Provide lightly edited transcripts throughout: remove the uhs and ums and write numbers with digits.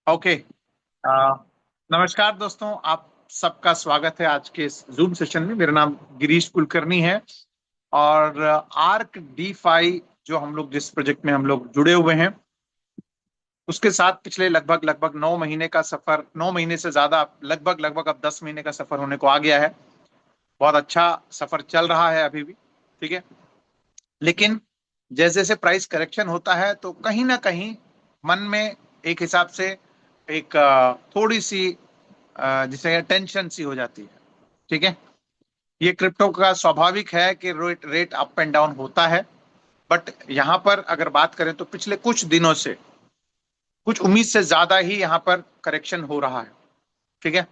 Okay. नमस्कार दोस्तों, आप सबका स्वागत है आज के इस जूम सेशन में। मेरा नाम गिरीश कुलकर्णी है और आर्क डी फाई जो हम लोग जिस प्रोजेक्ट में हम लोग जुड़े हुए हैं उसके साथ पिछले लगभग लगभग 9 महीने का सफर, 9 महीने से ज्यादा, लगभग लगभग अब 10 महीने का सफर होने को आ गया है। बहुत अच्छा सफर चल रहा है अभी भी। ठीक है। लेकिन जैसे जैसे प्राइस करेक्शन होता है तो कहीं ना कहीं मन में एक हिसाब से एक थोड़ी सी जिसे टेंशन सी हो जाती है। ठीक है। ये क्रिप्टो का स्वाभाविक है कि rate rate up and down होता है। बट यहाँ पर अगर बात करें तो पिछले कुछ दिनों से कुछ उम्मीद से ज्यादा ही यहाँ पर करेक्शन हो रहा है। ठीक है।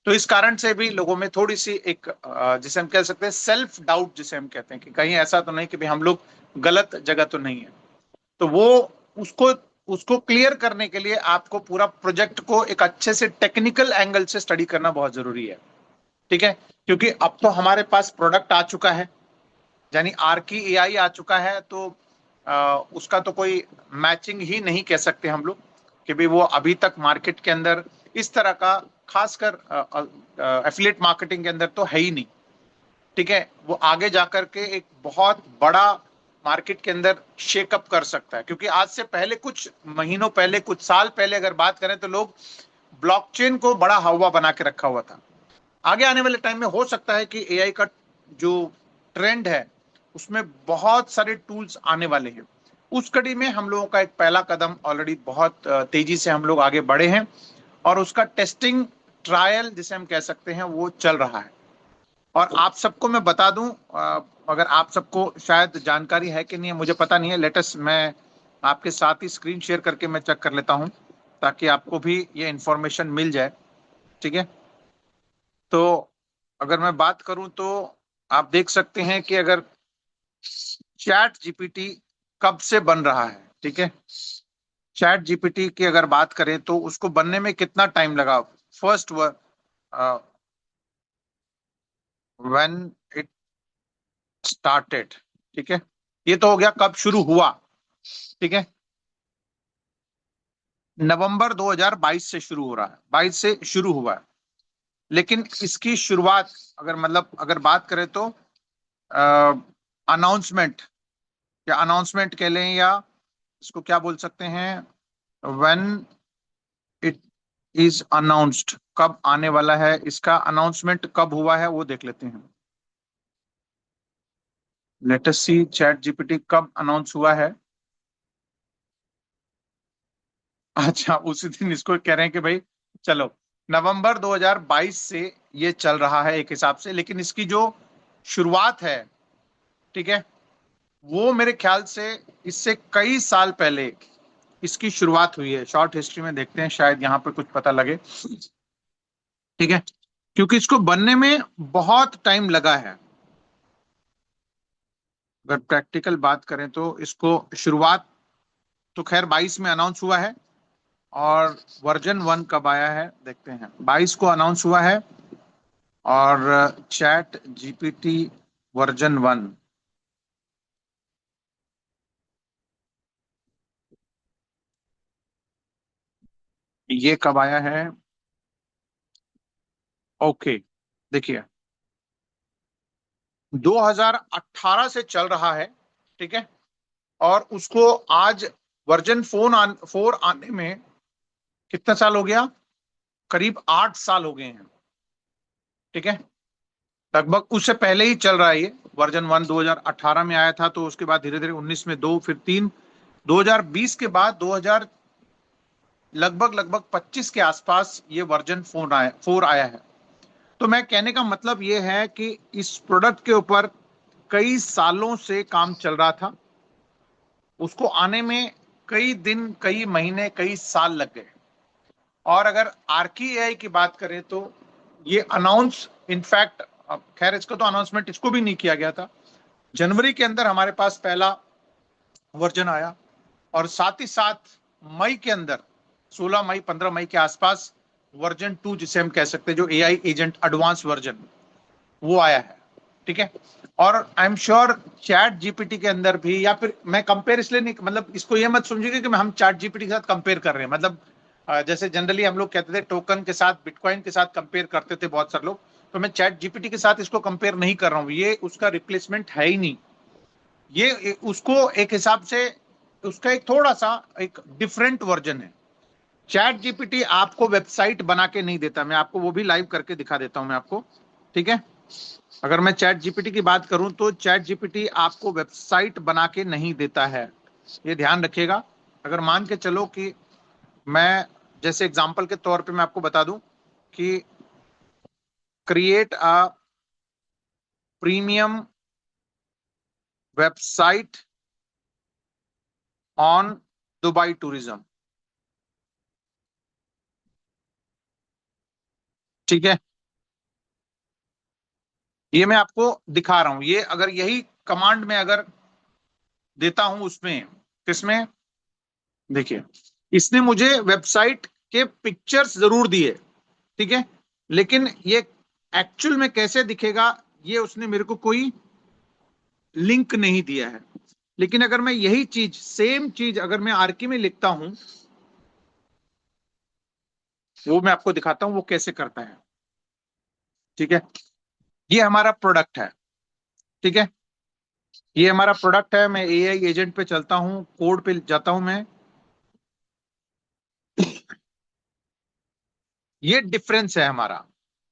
तो इस कारण से भी लोगों में थोड़ी सी एक जिसे हम कह सकते हैं सेल्फ डाउट, जिसे हम कहते हैं कि कहीं ऐसा तो नहीं कि भाई हम लोग गलत जगह तो नहीं है। तो वो उसको उसको क्लियर करने के लिए आपको पूरा प्रोजेक्ट को एक अच्छे से टेक्निकल एंगल से स्टडी करना बहुत जरूरी है। ठीक है। क्योंकि अब तो हमारे पास प्रोडक्ट आ चुका है, यानी आर की एआई आ चुका है। तो उसका तो कोई मैचिंग ही नहीं कह सकते हम लोग कि भाई वो अभी तक मार्केट के अंदर इस तरह का, खासकर एफिलिएट मार्केटिंग के अंदर तो है ही नहीं। ठीक है। वो आगे जाकर के एक बहुत बड़ा मार्केट के अंदर शेकअप कर सकता है, क्योंकि आज से पहले कुछ महीनों पहले, कुछ साल पहले अगर बात करें तो लोग ब्लॉकचेन को बड़ा हवा बना के रखा हुआ था। आगे आने वाले टाइम में हो सकता है कि एआई का जो ट्रेंड है उसमें बहुत सारे टूल्स आने वाले हैं। उस कड़ी में हम लोगों का एक पहला कदम ऑलरेडी बहुत तेजी से हम लोग आगे बढ़े हैं और उसका टेस्टिंग, ट्रायल जिसे हम कह सकते हैं, वो चल रहा है। और आप सबको मैं बता दूं, अगर आप सबको शायद जानकारी है कि नहीं है मुझे पता नहीं है, लेटेस्ट मैं आपके साथ ही स्क्रीन शेयर करके मैं चेक कर लेता हूं ताकि आपको भी ये इंफॉर्मेशन मिल जाए। ठीक है। तो अगर मैं बात करूं तो आप देख सकते हैं कि अगर चैट जीपीटी कब से बन रहा है। ठीक है। चैट जीपीटी की अगर बात करें तो उसको बनने में कितना टाइम लगा। First when it started. ठीक है। ये तो हो गया कब शुरू हुआ। ठीक है। नवंबर 2022 से शुरू हो रहा है, 22 से शुरू हुआ है। लेकिन इसकी शुरुआत, अगर मतलब अगर बात करें तो अनाउंसमेंट, या अनाउंसमेंट कह लें, या इसको क्या बोल सकते हैं, व्हेन इट इज अनाउंस्ड, कब आने वाला है, इसका अनाउंसमेंट कब हुआ है वो देख लेते हैं। लेटेस्ट सी चैट जीपीटी कब अनाउंस हुआ है। अच्छा, उसी दिन इसको कह रहे हैं कि भाई चलो, नवंबर 2022 से ये चल रहा है एक हिसाब से। लेकिन इसकी जो शुरुआत है, ठीक है, वो मेरे ख्याल से इससे कई साल पहले इसकी शुरुआत हुई है। शॉर्ट हिस्ट्री में देखते हैं, शायद यहाँ पे कुछ पता लगे। ठीक है। क्योंकि इसको बनने में बहुत टाइम लगा है। अगर प्रैक्टिकल बात करें तो इसको शुरुआत तो खैर 22 में अनाउंस हुआ है। और वर्जन 1 कब आया है देखते हैं, 22 को अनाउंस हुआ है। और चैट जीपीटी वर्जन 1 ये कब आया है। ओके। देखिए, 2018 से चल रहा है। ठीक है। और उसको आज वर्जन 4 आने में कितना साल हो गया, करीब 8 साल हो गए हैं। ठीक है। लगभग उससे पहले ही चल रहा है ये। वर्जन 1 2018 में आया था, तो उसके बाद धीरे धीरे 19 में 2, फिर 3, 2020 के बाद 2000, लगभग लगभग 25 के आसपास ये वर्जन 4 आया है। तो मैं कहने का मतलब ये है कि इस प्रोडक्ट के ऊपर कई सालों से काम चल रहा था। उसको आने में कई दिन, कई महीने, कई साल लग गए। और अगर आरकी एआई की बात करें तो ये अनाउंस, इनफैक्ट, खैर इसका तो अनाउंसमेंट इसको भी नहीं किया गया था। जनवरी के अंदर हमारे पास पहला वर्जन आया। और साथ ही साथ मई के अंदर, 16 मई, 15 मई के आसपास वर्जन 2, जिसे हम कह सकते हैं जो एआई एजेंट एडवांस वर्जन, वो आया है। ठीक है। और I am sure chat GPT के अंदर भी, या फिर मैं कंपेयर इसलिए नहीं, मतलब इसको ये मत समझिए कि हम चैट जीपीटी के साथ कंपेयर कर रहे हैं, मतलब जैसे जनरली हम लोग कहते थे टोकन के साथ, बिटकॉइन के साथ कंपेयर करते थे बहुत सारे लोग, तो मैं चैट जीपीटी के साथ इसको कंपेयर नहीं कर रहा हूँ, ये उसका रिप्लेसमेंट है ही नहीं। ये उसको एक हिसाब से उसका एक थोड़ा सा एक डिफरेंट वर्जन है। चैट जीपीटी आपको वेबसाइट बना के नहीं देता, मैं आपको वो भी लाइव करके दिखा देता हूं मैं आपको, ठीक है। अगर मैं चैट जीपीटी की बात करूं तो चैट जीपीटी आपको वेबसाइट बना के नहीं देता है, ये ध्यान रखिएगा। अगर मान के चलो कि मैं जैसे एग्जांपल के तौर पे मैं आपको बता दूं कि create a premium website on Dubai tourism, ठीक है, ये मैं आपको दिखा रहा हूं। ये अगर यही कमांड में अगर देता हूं उसमें, किसमें, देखिए, इसने मुझे वेबसाइट के पिक्चर्स जरूर दिए, ठीक है, लेकिन ये एक्चुअल में कैसे दिखेगा ये उसने मेरे को कोई लिंक नहीं दिया है। लेकिन अगर मैं यही चीज, सेम चीज अगर मैं आरकी में लिखता हूं, वो मैं आपको दिखाता हूं वो कैसे करता है, ठीक है। ये हमारा प्रोडक्ट है, ठीक है, ये हमारा प्रोडक्ट है। मैं एआई एजेंट पे चलता हूं, कोड पे जाता हूं मैं, ये डिफरेंस है हमारा।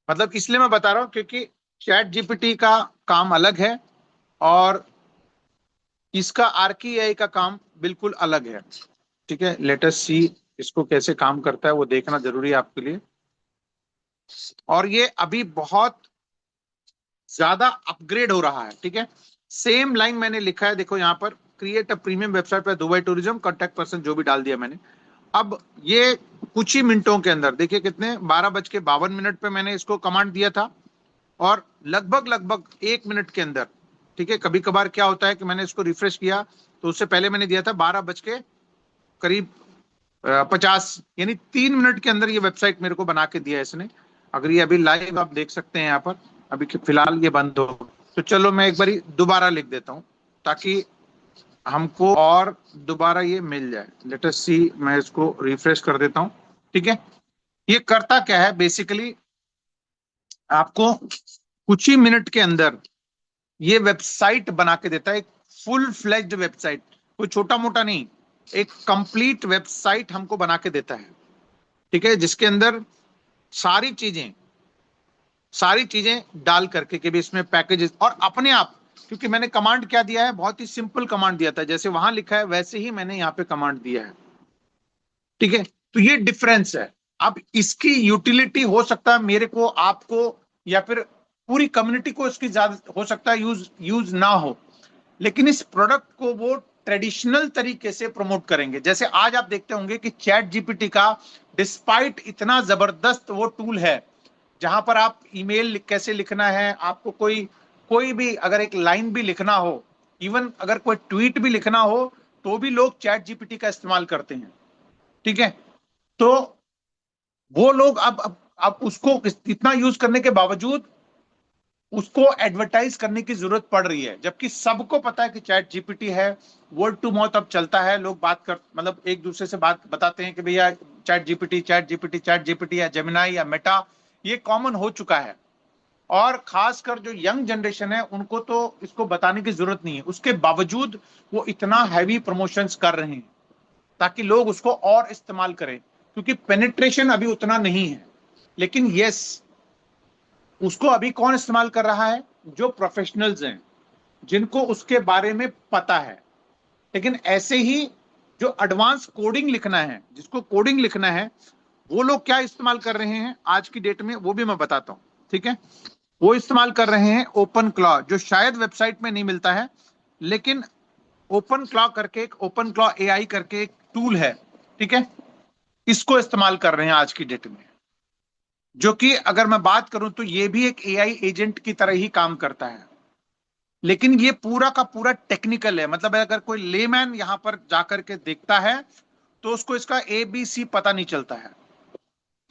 मतलब इसलिए मैं बता रहा हूं क्योंकि चैट जीपीटी का काम अलग है और इसका आरकी का काम बिल्कुल अलग है, ठीक है। लेटेस्ट सी इसको कैसे काम करता है वो देखना जरूरी है आपके लिए। और ये अभी बहुत ज्यादा अपग्रेड हो रहा है, ठीक है। सेम लाइन मैंने लिखा है, देखो यहाँ पर, क्रिएट अ प्रीमियम वेबसाइट पर दुबई टूरिज्म कॉन्टेक्ट पर्सन, जो भी डाल दिया मैंने। अब ये कुछ ही मिनटों के अंदर, देखिए कितने, 12:52 पे मैंने इसको कमांड दिया था और लगभग लगभग 1 मिनट के अंदर, ठीक है। कभी कभार क्या होता है कि मैंने इसको रिफ्रेश किया तो उससे पहले मैंने दिया था 12 बज के करीब 50, यानी 3 मिनट के अंदर ये वेबसाइट मेरे को बना के दिया है इसने। अगर ये अभी लाइव आप देख सकते हैं यहाँ पर, अभी फिलहाल ये बंद हो, तो चलो मैं एक बार दोबारा लिख देता हूँ ताकि हमको और दोबारा ये मिल जाए। लेट अस सी, मैं इसको रिफ्रेश कर देता हूँ, ठीक है। ये करता क्या है बेसिकली, आपको कुछ ही मिनट के अंदर ये वेबसाइट बना के देता है, एक फुल फ्लेज्ड वेबसाइट, कोई छोटा मोटा नहीं, एक कंप्लीट वेबसाइट हमको बना के देता है, ठीक है, जिसके अंदर सारी चीजें सारी चीजें डाल करके कि भी इसमें पैकेजेस और अपने आप, क्योंकि मैंने कमांड क्या दिया है, बहुत ही सिंपल कमांड दिया था, जैसे वहां लिखा है वैसे ही मैंने यहाँ पे कमांड दिया है, ठीक है। तो ये डिफरेंस है। अब इसकी यूटिलिटी हो सकता है मेरे को, आपको, या फिर पूरी कम्युनिटी को इसकी ज्यादा हो सकता है यूज यूज ना हो, लेकिन इस प्रोडक्ट को वो ट्रेडिशनल तरीके से प्रमोट करेंगे। जैसे आज आप देखते होंगे कि चैट जीपीटी का, डिस्पाइट इतना जबरदस्त वो टूल है, जहां पर आप ईमेल कैसे लिखना है, आपको कोई कोई भी अगर एक लाइन भी लिखना हो, इवन अगर कोई ट्वीट भी लिखना हो, तो भी लोग चैट जीपीटी का इस्तेमाल करते हैं, ठीक है। तो वो लोग अब उसको इतना यूज करने के बावजूद उसको एडवर्टाइज करने की जरूरत पड़ रही है, जबकि सबको पता है कि चैट जीपीटी है। वर्ड टू माउथ अब चलता है, लोग बात कर, मतलब एक दूसरे से बात बताते हैं कि भैया chat GPT, chat GPT, chat GPT या जेमिनाई या मेटा, ये कॉमन हो चुका है। और खासकर जो यंग जनरेशन है उनको तो इसको बताने की जरूरत नहीं है, उसके बावजूद वो इतना हैवी प्रमोशंस कर रहे हैं ताकि लोग उसको और इस्तेमाल करें, क्योंकि पेनिट्रेशन अभी उतना नहीं है। लेकिन यस, उसको अभी कौन इस्तेमाल कर रहा है, जो प्रोफेशनल्स हैं, जिनको उसके बारे में पता है। लेकिन ऐसे ही जो एडवांस कोडिंग लिखना है, जिसको कोडिंग लिखना है, वो लोग क्या इस्तेमाल कर रहे हैं आज की डेट में, वो भी मैं बताता हूं, ठीक है। वो इस्तेमाल कर रहे हैं ओपन क्लॉ, जो शायद वेबसाइट में नहीं मिलता है, लेकिन ओपन क्लॉ करके, एक ओपन क्लॉ एआई करके एक टूल है, ठीक है, इसको इस्तेमाल कर रहे हैं आज की डेट में। जो कि अगर मैं बात करूं तो ये भी एक एआई एजेंट की तरह ही काम करता है, लेकिन ये पूरा का पूरा टेक्निकल है। मतलब अगर कोई लेमैन यहां पर जाकर के देखता है तो उसको इसका ABC पता नहीं चलता है,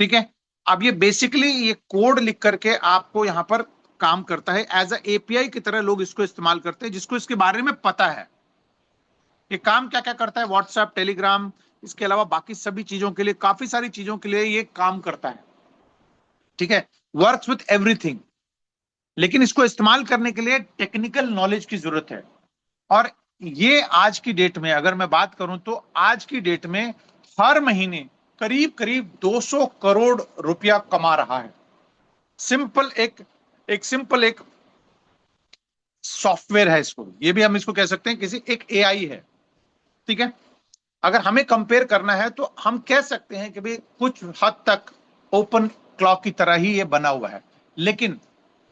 ठीक है। अब ये बेसिकली ये कोड लिख करके आपको यहां पर काम करता है, एज अ एपीआई की तरह लोग इसको इस्तेमाल करते हैं, जिसको इसके बारे में पता है। ये काम क्या क्या करता है, व्हाट्सएप, टेलीग्राम, इसके अलावा बाकी सभी चीजों के लिए, काफी सारी चीजों के लिए ये काम करता है, ठीक है, वर्क्स विथ एवरीथिंग। लेकिन इसको इस्तेमाल करने के लिए टेक्निकल नॉलेज की जरूरत है। और ये आज की डेट में अगर मैं बात करूं तो आज की डेट में हर महीने करीब करीब 200 करोड़ रुपया कमा रहा है। सिंपल एक सिंपल एक सॉफ्टवेयर है, इसको ये भी हम इसको कह सकते हैं किसी एक एआई है, ठीक है। अगर हमें कंपेयर करना है तो हम कह सकते हैं कि भाई कुछ हद तक ओपन क्लॉक की तरह ही ये बना हुआ है, लेकिन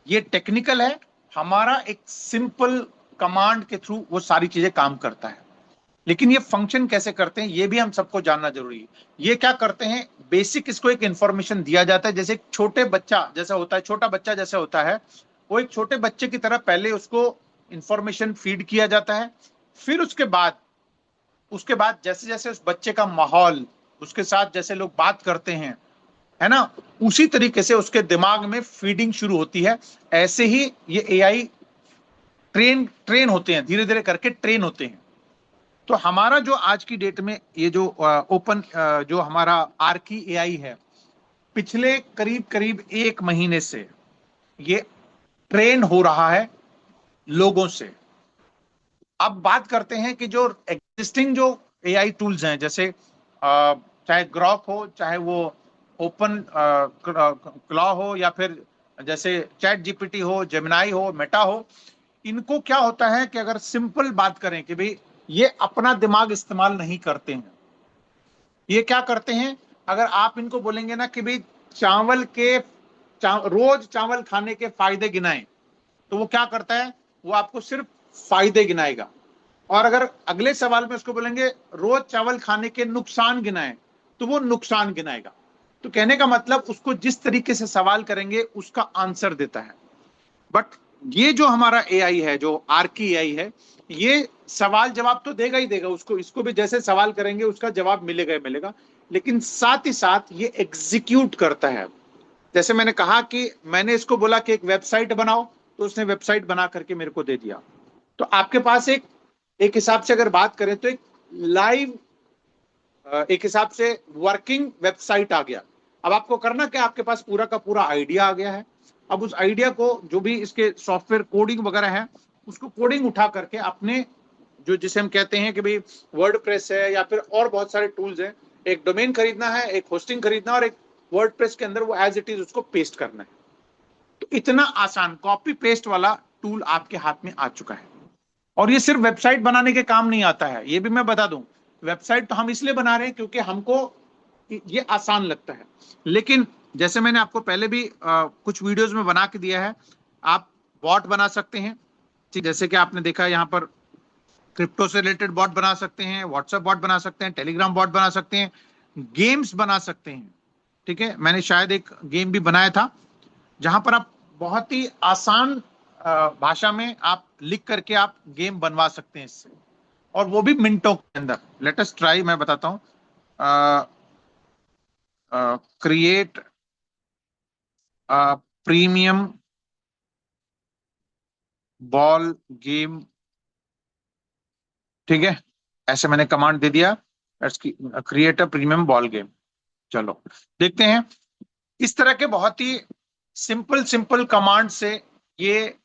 ये टेक्निकल है। हमारा एक सिंपल कमांड के थ्रू वो सारी चीजें काम करता है, लेकिन ये फंक्शन कैसे करते हैं ये भी हम सबको जानना जरूरी है। ये क्या करते हैं, बेसिक इसको एक इंफॉर्मेशन दिया जाता है, जैसे एक छोटे बच्चा जैसा होता है, छोटा बच्चा जैसा होता है, वो एक छोटे बच्चे की तरह पहले उसको इंफॉर्मेशन फीड किया जाता है। फिर उसके बाद जैसे जैसे उस बच्चे का माहौल, उसके साथ जैसे लोग बात करते हैं, है ना, उसी तरीके से उसके दिमाग में फीडिंग शुरू होती है। ऐसे ही ये एआई ट्रेन ट्रेन होते हैं, धीरे धीरे करके ट्रेन होते हैं। तो हमारा जो आज की डेट में ये जो ओपन जो हमारा आर्की एआई है, पिछले करीब करीब 1 महीने से ये ट्रेन हो रहा है लोगों से। अब बात करते हैं कि जो एग्जिस्टिंग जो एआई टूल्स हैं, जैसे चाहे ग्रॉक हो, चाहे वो ओपन क्लॉ हो, या फिर जैसे चैट जीपीटी हो, जेमिनाई हो, मेटा हो, इनको क्या होता है कि अगर सिंपल बात करें कि भाई ये अपना दिमाग इस्तेमाल नहीं करते हैं। ये क्या करते हैं, अगर आप इनको बोलेंगे ना कि भाई रोज चावल खाने के फायदे गिनाएं, तो वो क्या करता है, वो आपको सिर्फ फायदे गिनाएगा। और अगर अगले सवाल में उसको बोलेंगे रोज चावल खाने के नुकसान गिनाएं, तो वो नुकसान गिनाएगा। तो कहने का मतलब उसको जिस तरीके से सवाल करेंगे उसका आंसर देता है। बट ये जो हमारा एआई है, जो आर्की एआई है, ये सवाल जवाब तो देगा ही देगा, उसको इसको भी जैसे सवाल करेंगे उसका जवाब मिलेगा ही मिलेगा, लेकिन साथ ही साथ ये एग्जीक्यूट करता है। जैसे मैंने कहा कि मैंने इसको बोला कि एक वेबसाइट बनाओ, तो उसने वेबसाइट बना करके मेरे को दे दिया। तो आपके पास एक एक हिसाब से अगर बात करें तो एक लाइव, एक हिसाब से वर्किंग वेबसाइट आ गया। अब आपको करना क्या, आपके पास पूरा का पूरा आइडिया आ गया है। अब उस आइडिया को, जो भी इसके सॉफ्टवेयर कोडिंग वगैरह है, उसको कोडिंग उठा करके अपने जो जिसे हम कहते हैं कि भाई वर्डप्रेस है या फिर और बहुत सारे टूल्स हैं, एक डोमेन खरीदना है, एक होस्टिंग खरीदना, और एक वर्डप्रेस के अंदर वो एज इट इज उसको पेस्ट करना है। तो इतना आसान कॉपी पेस्ट वाला टूल आपके हाथ में आ चुका है। और ये सिर्फ वेबसाइट बनाने के काम नहीं आता है, ये भी मैं बता दूं। वेबसाइट तो हम इसलिए बना रहे हैं क्योंकि हमको ये आसान लगता है, लेकिन जैसे मैंने आपको पहले भी कुछ वीडियोस में बना के दिया है, आप बॉट बना सकते हैं, ठीक, जैसे कि आपने देखा यहाँ पर क्रिप्टो से रिलेटेड बॉट बना सकते हैं, व्हाट्सएप बॉट बना सकते हैं, टेलीग्राम बॉट बना सकते हैं, गेम्स बना सकते हैं, ठीक है। मैंने शायद एक गेम भी बनाया था जहां पर आप बहुत ही आसान भाषा में आप लिख करके आप गेम बनवा सकते हैं इससे, और वो भी मिनटों के अंदर। लेट अस ट्राई, मैं बताता हूं, क्रिएट प्रीमियम बॉल गेम, ठीक है, ऐसे मैंने कमांड दे दिया, create a premium ball game. चलो देखते हैं। इस तरह के बहुत ही सिंपल सिंपल कमांड से ये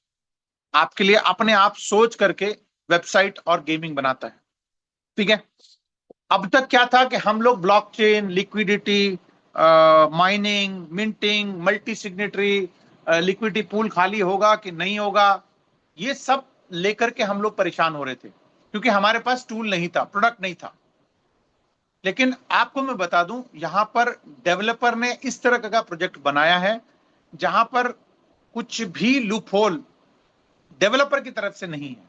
आपके लिए अपने आप सोच करके वेबसाइट और गेमिंग बनाता है, ठीक है। अब तक क्या था कि हम लोग blockchain, liquidity, mining, minting, multi signatory, liquidity pool खाली होगा कि नहीं होगा, ये सब लेकर के हम लोग परेशान हो रहे थे, क्योंकि हमारे पास टूल नहीं था, प्रोडक्ट नहीं था। लेकिन आपको मैं बता दूं, यहां पर डेवलपर ने इस तरह का प्रोजेक्ट बनाया है जहां पर कुछ भी लूपहोल डेवलपर की तरफ से नहीं है।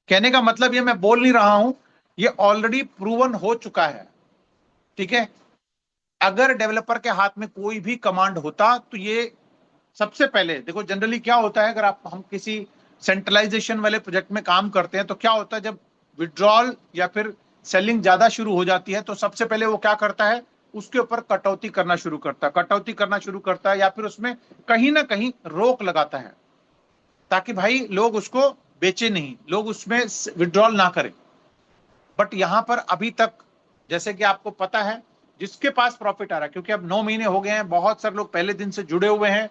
कहने का मतलब ये मैं बोल नहीं रहा हूं, ये ऑलरेडी प्रूवन हो चुका है, ठीक है। अगर डेवलपर के हाथ में कोई भी कमांड होता तो ये सबसे पहले देखो, जनरली क्या होता है, अगर हम किसी सेंट्रलाइजेशन वाले प्रोजेक्ट में काम करते हैं तो क्या होता है, जब विड्रॉल या फिर सेलिंग ज्यादा शुरू हो जाती है तो सबसे पहले वो क्या करता है, उसके ऊपर कटौती करना शुरू करता है, या फिर उसमें कहीं ना कहीं रोक लगाता है, ताकि भाई लोग उसको बेचे नहीं, लोग उसमें विड्रॉल ना करें। बट यहां पर अभी तक जैसे कि आपको पता है जिसके पास प्रॉफिट आ रहा है, क्योंकि अब 9 महीने हो गए हैं, बहुत सारे लोग पहले दिन से जुड़े हुए हैं।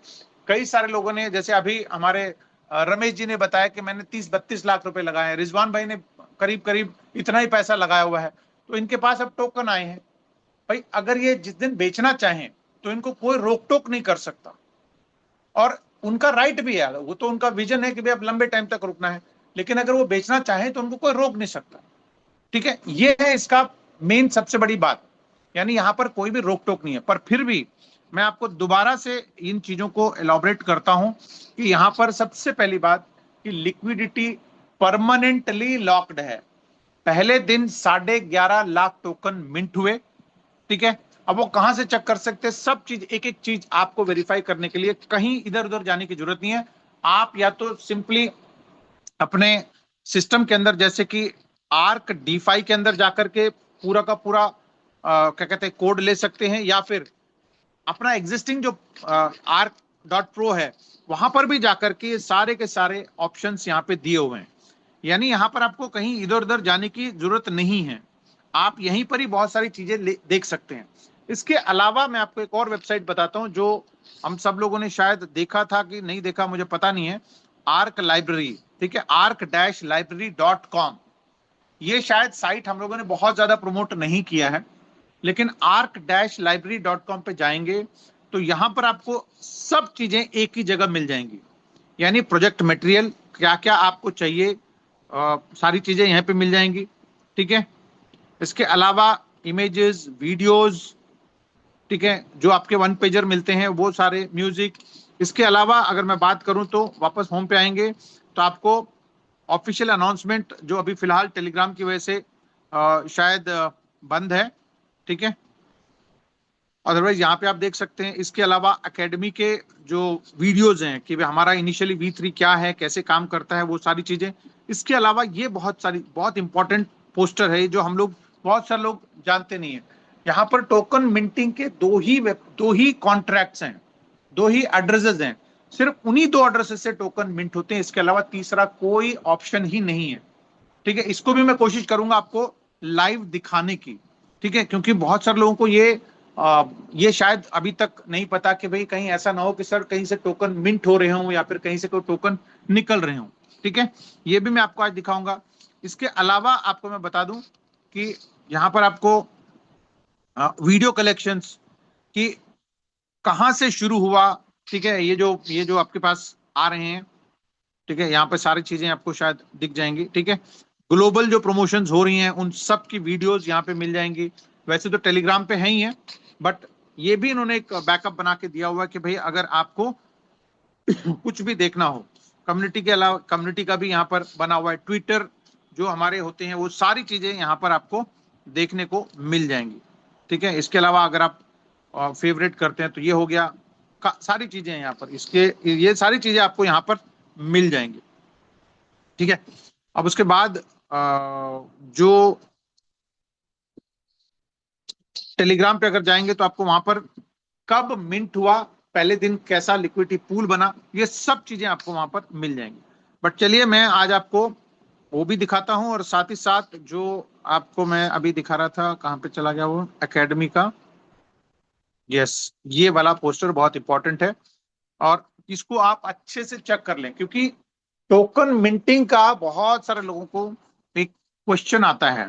कई सारे लोगों ने, जैसे अभी हमारे रमेश जी ने बताया कि मैंने 30-32 लाख रुपए लगाए हैं, रिजवान भाई ने करीब करीब इतना ही पैसा लगाया हुआ है, तो इनके पास अब टोकन आए हैं। भाई अगर ये जिस दिन बेचना चाहें तो इनको कोई रोक टोक नहीं कर सकता, और उनका राइट भी है, वो तो उनका विजन है कि भाई अब लंबे टाइम तक रुकना है, लेकिन अगर वो बेचना चाहे तो उनको कोई रोक नहीं सकता। ठीक है, ये है इसका मेन सबसे बड़ी बात, यानी यहां पर कोई भी रोक टोक नहीं है। पर फिर भी मैं आपको दोबारा से इन चीजों को एलॉबरेट करता हूं कि यहां पर सबसे पहली बात कि लिक्विडिटी परमानेंटली लॉक्ड है। पहले दिन 11.5 लाख टोकन मिंट हुए। ठीक है, अब वो कहां से चेक कर सकते हैं, सब चीज एक एक चीज आपको वेरीफाई करने के लिए कहीं इधर उधर जाने की जरूरत नहीं है। आप या तो सिंपली अपने सिस्टम के अंदर, जैसे कि आर्क डीफाई के अंदर जाकर के पूरा का पूरा क्या कहते हैं कोड ले सकते हैं, या फिर अपना एग्जिस्टिंग जो आर्क डॉट प्रो है वहां पर भी जाकर के सारे के सारे ऑप्शंस यहाँ पे दिए हुए हैं। यानी यहाँ पर आपको कहीं इधर उधर जाने की जरूरत नहीं है, आप यहीं पर ही बहुत सारी चीजें देख सकते हैं। इसके अलावा मैं आपको एक और वेबसाइट बताता हूं जो हम सब लोगों ने शायद देखा था कि नहीं देखा, मुझे पता नहीं है। आर्क लाइब्रेरी, ठीक है, arc-library.com। ये शायद साइट हम लोगों ने बहुत ज्यादा प्रमोट नहीं किया है, लेकिन arc-library.com पे जाएंगे तो यहां पर आपको सब चीजें एक ही जगह मिल जाएंगी। यानी प्रोजेक्ट मटेरियल क्या क्या आपको चाहिए, सारी चीजें यहां पे मिल जाएंगी। ठीक है, इसके अलावा इमेजेस, वीडियोस, ठीक है, जो आपके वन पेजर मिलते हैं वो सारे, म्यूजिक। इसके अलावा अगर मैं बात करूं तो वापस होम पे आएंगे तो आपको ऑफिशियल अनाउंसमेंट, जो अभी फिलहाल टेलीग्राम की वजह से शायद बंद है, ठीक है, अदरवाइज यहाँ पे आप देख सकते हैं। इसके अलावा एकेडमी के जो वीडियोज हैं कि हमारा इनिशियली V3 क्या है, कैसे काम करता है, वो सारी चीजें। इसके अलावा ये बहुत सारी बहुत इंपॉर्टेंट पोस्टर है जो हम लोग, बहुत सारे लोग जानते नहीं है। यहाँ पर टोकन मिंटिंग के दो ही कॉन्ट्रैक्ट्स हैं, दो ही एड्रेसेस हैं, सिर्फ उन्हीं दो एड्रेसेस से टोकन मिंट होते हैं। इसके अलावा तीसरा कोई ऑप्शन ही नहीं है। ठीक है, इसको भी मैं कोशिश करूंगा आपको लाइव दिखाने की। ठीक है, क्योंकि बहुत सारे लोगों को ये शायद अभी तक नहीं पता कि भाई कहीं ऐसा ना हो कि सर कहीं से टोकन मिंट हो रहे हों या फिर कहीं से कोई टोकन निकल रहे हों। ठीक है, ये भी मैं आपको आज दिखाऊंगा। इसके अलावा आपको मैं बता दूं कि यहाँ पर आपको वीडियो कलेक्शंस की कहां से शुरू हुआ, ठीक है, ये जो आपके पास आ रहे हैं, ठीक है, यहाँ पे सारी चीजें आपको शायद दिख जाएंगी। ठीक है, ग्लोबल जो प्रमोशंस हो रही हैं उन सब की वीडियोस यहाँ पे मिल जाएंगी। वैसे तो टेलीग्राम पे है ही है, बट ये भी इन्होंने एक बैकअप बना के दिया हुआ है कि भाई अगर आपको कुछ भी देखना हो, कम्युनिटी के अलावा कम्युनिटी का भी यहाँ पर बना हुआ है, ट्विटर जो हमारे होते हैं वो सारी चीजें यहाँ पर आपको देखने को मिल जाएंगी। ठीक है, इसके अलावा अगर आप फेवरेट करते हैं तो ये हो गया, सारी चीजें यहाँ पर, इसके ये सारी चीजें आपको यहाँ पर मिल जाएंगी। ठीक है, अब उसके बाद जो टेलीग्राम पे अगर जाएंगे तो आपको वहां पर कब मिंट हुआ, पहले दिन कैसा लिक्विडिटी पूल बना, ये सब चीजें आपको वहां पर मिल जाएंगी। बट चलिए मैं आज आपको वो भी दिखाता हूं, और साथ ही साथ जो आपको मैं अभी दिखा रहा था, कहां पे चला गया वो, एकेडमी का, यस, ये वाला पोस्टर बहुत इंपॉर्टेंट है, और इसको आप अच्छे से चेक कर लें, क्योंकि टोकन मिंटिंग का बहुत सारे लोगों को एक क्वेश्चन आता है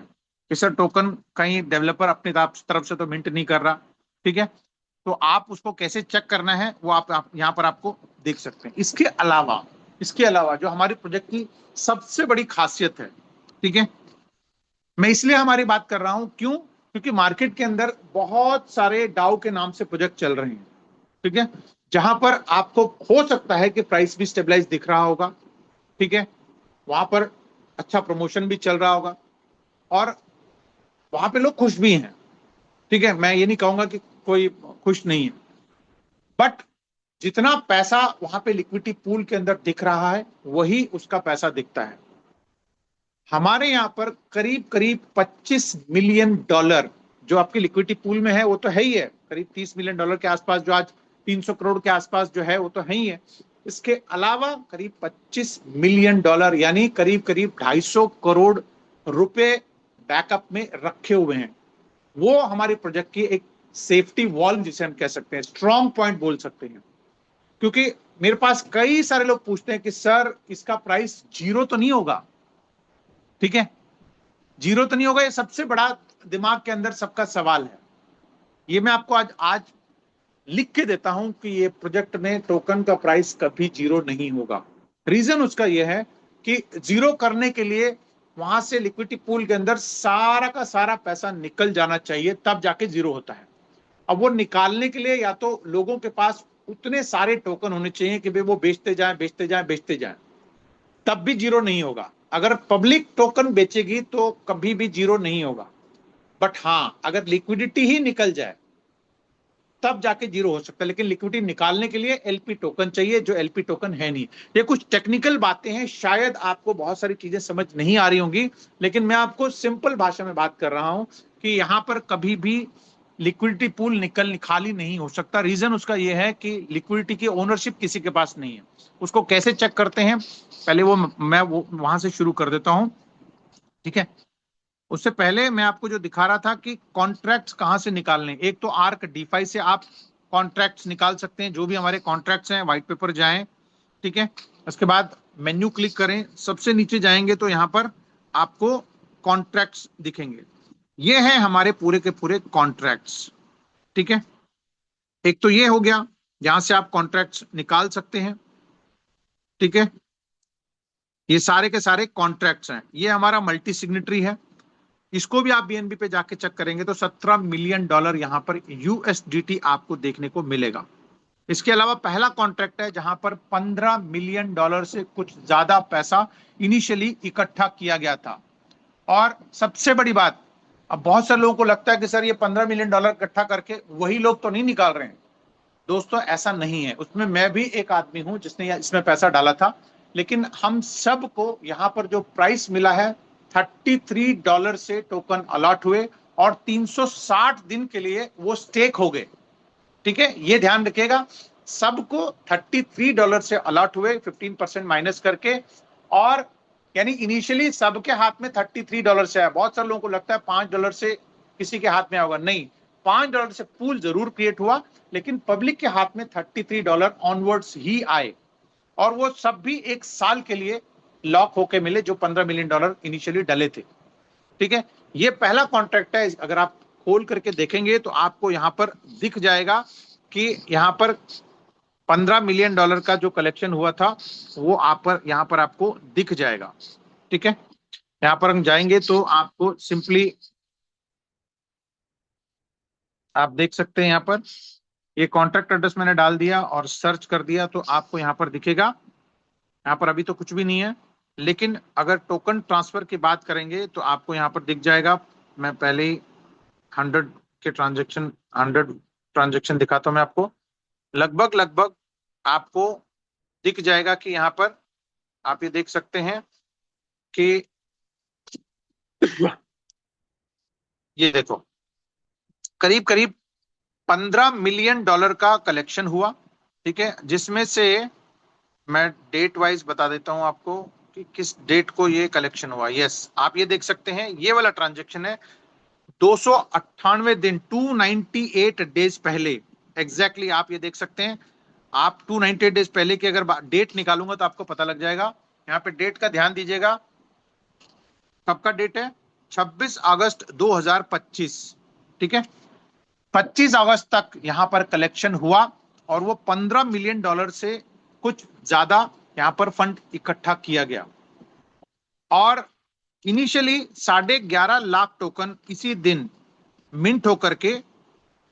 कि सर टोकन कहीं डेवलपर अपनी तरफ से तो मिंट नहीं कर रहा। ठीक है, तो आप उसको कैसे चेक करना है वो आप यहाँ पर आपको देख सकते हैं। इसके अलावा जो हमारे प्रोजेक्ट की सबसे बड़ी खासियत है, ठीक है, मैं इसलिए हमारी बात कर रहा हूं, क्यों, क्योंकि मार्केट के अंदर बहुत सारे डाउ के नाम से प्रोजेक्ट चल रहे हैं। ठीक है, जहां पर आपको हो सकता है कि प्राइस भी स्टेबलाइज दिख रहा होगा। ठीक है, वहां पर अच्छा प्रमोशन भी चल रहा होगा, और वहां पे लोग खुश भी हैं। ठीक है, मैं ये नहीं कहूंगा कि कोई खुश नहीं है, बट जितना पैसा वहां पे लिक्विडिटी पूल के अंदर दिख रहा है वही उसका पैसा दिखता है। हमारे यहाँ पर करीब करीब $25 मिलियन जो आपकी लिक्विडिटी पूल में है, वो तो है ही है, करीब $30 मिलियन के आसपास, जो आज 300 करोड़ के आसपास जो है वो तो है ही है। इसके अलावा करीब $25 मिलियन यानी करीब करीब 250 करोड़ रुपए बैकअप में रखे हुए हैं। वो हमारे प्रोजेक्ट की एक सेफ्टी वॉल जिसे हम कह सकते हैं, स्ट्रॉन्ग पॉइंट बोल सकते हैं। क्योंकि मेरे पास कई सारे लोग पूछते हैं कि सर इसका प्राइस जीरो तो नहीं होगा, ठीक है, जीरो तो नहीं होगा, ये सबसे बड़ा दिमाग के अंदर सबका सवाल है। ये मैं आपको आज आज लिख के देता हूं कि ये प्रोजेक्ट में टोकन का प्राइस कभी जीरो नहीं होगा। रीजन उसका यह है कि जीरो करने के लिए वहां से लिक्विडिटी पूल के अंदर सारा का सारा पैसा निकल जाना चाहिए, तब जाके जीरो होता है। अब वो निकालने के लिए या तो लोगों के पास उतने सारे टोकन होने चाहिए कि भाई वो बेचते जाएं बेचते जाएं बेचते जाएं, तब भी जीरो नहीं होगा। अगर पब्लिक टोकन बेचेगी तो कभी भी जीरो नहीं होगा। बट हाँ, अगर लिक्विडिटी ही निकल जाए तब जाके जीरो हो सकता है। लेकिन लिक्विडिटी निकालने के लिए एलपी टोकन चाहिए, जो एलपी टोकन है नहीं। ये कुछ टेक्निकल बातें हैं, शायद आपको बहुत सारी चीजें समझ नहीं आ रही होंगी, लेकिन मैं आपको सिंपल भाषा में बात कर रहा हूं कि यहां पर कभी भी लिक्विडिटी पूल निकल खाली नहीं हो सकता। रीजन उसका यह है कि लिक्विडिटी की ओनरशिप किसी के पास नहीं है। उसको कैसे चेक करते हैं, पहले मैं वहां से शुरू कर देता हूं, ठीक है। उससे पहले मैं आपको जो दिखा रहा था कि कॉन्ट्रैक्ट्स कहां से निकालने, एक तो आर्क डीफाई से आप कॉन्ट्रैक्ट्स निकाल सकते हैं, जो भी हमारे कॉन्ट्रैक्ट्स हैं, व्हाइट पेपर जाएं, ठीक है। उसके बाद मेन्यू क्लिक करें, सबसे नीचे जाएंगे तो यहां पर आपको कॉन्ट्रैक्ट्स दिखेंगे। ये हैं हमारे पूरे के पूरे कॉन्ट्रैक्ट्स, ठीक है। एक तो ये हो गया जहां से आप कॉन्ट्रैक्ट्स निकाल सकते हैं, ठीक है। ये सारे के सारे कॉन्ट्रैक्ट्स हैं। ये हमारा मल्टी सिग्नेटरी है, इसको भी आप बीएनबी पे जाके चेक करेंगे तो $17 मिलियन यहां पर यूएसडीटी आपको देखने को मिलेगा। इसके अलावा पहला कॉन्ट्रैक्ट है जहां पर $15 मिलियन से कुछ ज्यादा पैसा इनिशियली इकट्ठा किया गया था। और सबसे बड़ी बात, अब बहुत सारे लोगों को लगता है कि सर ये $15 मिलियन इकट्ठा करके वही लोग तो नहीं निकाल रहे हैं। दोस्तों ऐसा नहीं है, उसमें मैं भी एक आदमी हूं जिसने इसमें पैसा डाला था। लेकिन हम सबको यहां पर जो प्राइस मिला है, $33 से टोकन अलॉट हुए और 360 दिन के लिए वो स्टेक हो गए, ठीक है। ये ध्यान रखिएगा, सबको $33 से अलॉट हुए, 15% माइनस करके। और यानी इनिशियली सबके हाथ में $33 से आया। बहुत सारे लोगों को लगता है $5 से किसी के हाथ में होगा, नहीं, $5 से पूल जरूर क्रिएट हुआ, लेकिन पब्लिक के हाथ में $33 ऑनवर्ड्स ही आए। और वो सब भी एक साल के लिए लॉक होके मिले, जो $15 मिलियन इनिशियली डले थे, ठीक है। ये पहला कॉन्ट्रैक्ट है, अगर आप खोल करके देखेंगे तो आपको यहां पर दिख जाएगा कि यहां पर $15 मिलियन का जो कलेक्शन हुआ था वो आप पर यहां पर आपको दिख जाएगा, ठीक है। यहां पर हम जाएंगे तो आपको सिंपली आप देख सकते हैं, यहां पर ये कॉन्ट्रैक्ट एड्रेस मैंने डाल दिया और सर्च कर दिया तो आपको यहां पर दिखेगा। यहाँ पर अभी तो कुछ भी नहीं है, लेकिन अगर टोकन ट्रांसफर की बात करेंगे तो आपको यहाँ पर दिख जाएगा। मैं पहले ही 100 के ट्रांजेक्शन 100 ट्रांजेक्शन दिखाता हूँ मैं आपको। लगभग लगभग आपको दिख जाएगा कि यहाँ पर आप ये देख सकते हैं कि ये देखो, करीब करीब $15 मिलियन का कलेक्शन हुआ, ठीक है। जिसमें से मैं डेट वाइज बता देता हूं आपको कि किस डेट को ये कलेक्शन हुआ। यस, आप ये देख सकते हैं, ये वाला ट्रांजेक्शन है 298 दिन, 298 डेज पहले। एग्जैक्टली आप ये देख सकते हैं। आप 298 डेज पहले की अगर डेट निकालूंगा तो आपको पता लग जाएगा। यहाँ पे डेट का ध्यान दीजिएगा, कब का डेट है, 26 अगस्त 2025, ठीक है। 25 अगस्त तक यहां पर कलेक्शन हुआ और वो $15 मिलियन से कुछ ज्यादा यहां पर फंड इकट्ठा किया गया। और इनिशियली 11.5 लाख टोकन इसी दिन मिंट होकर के,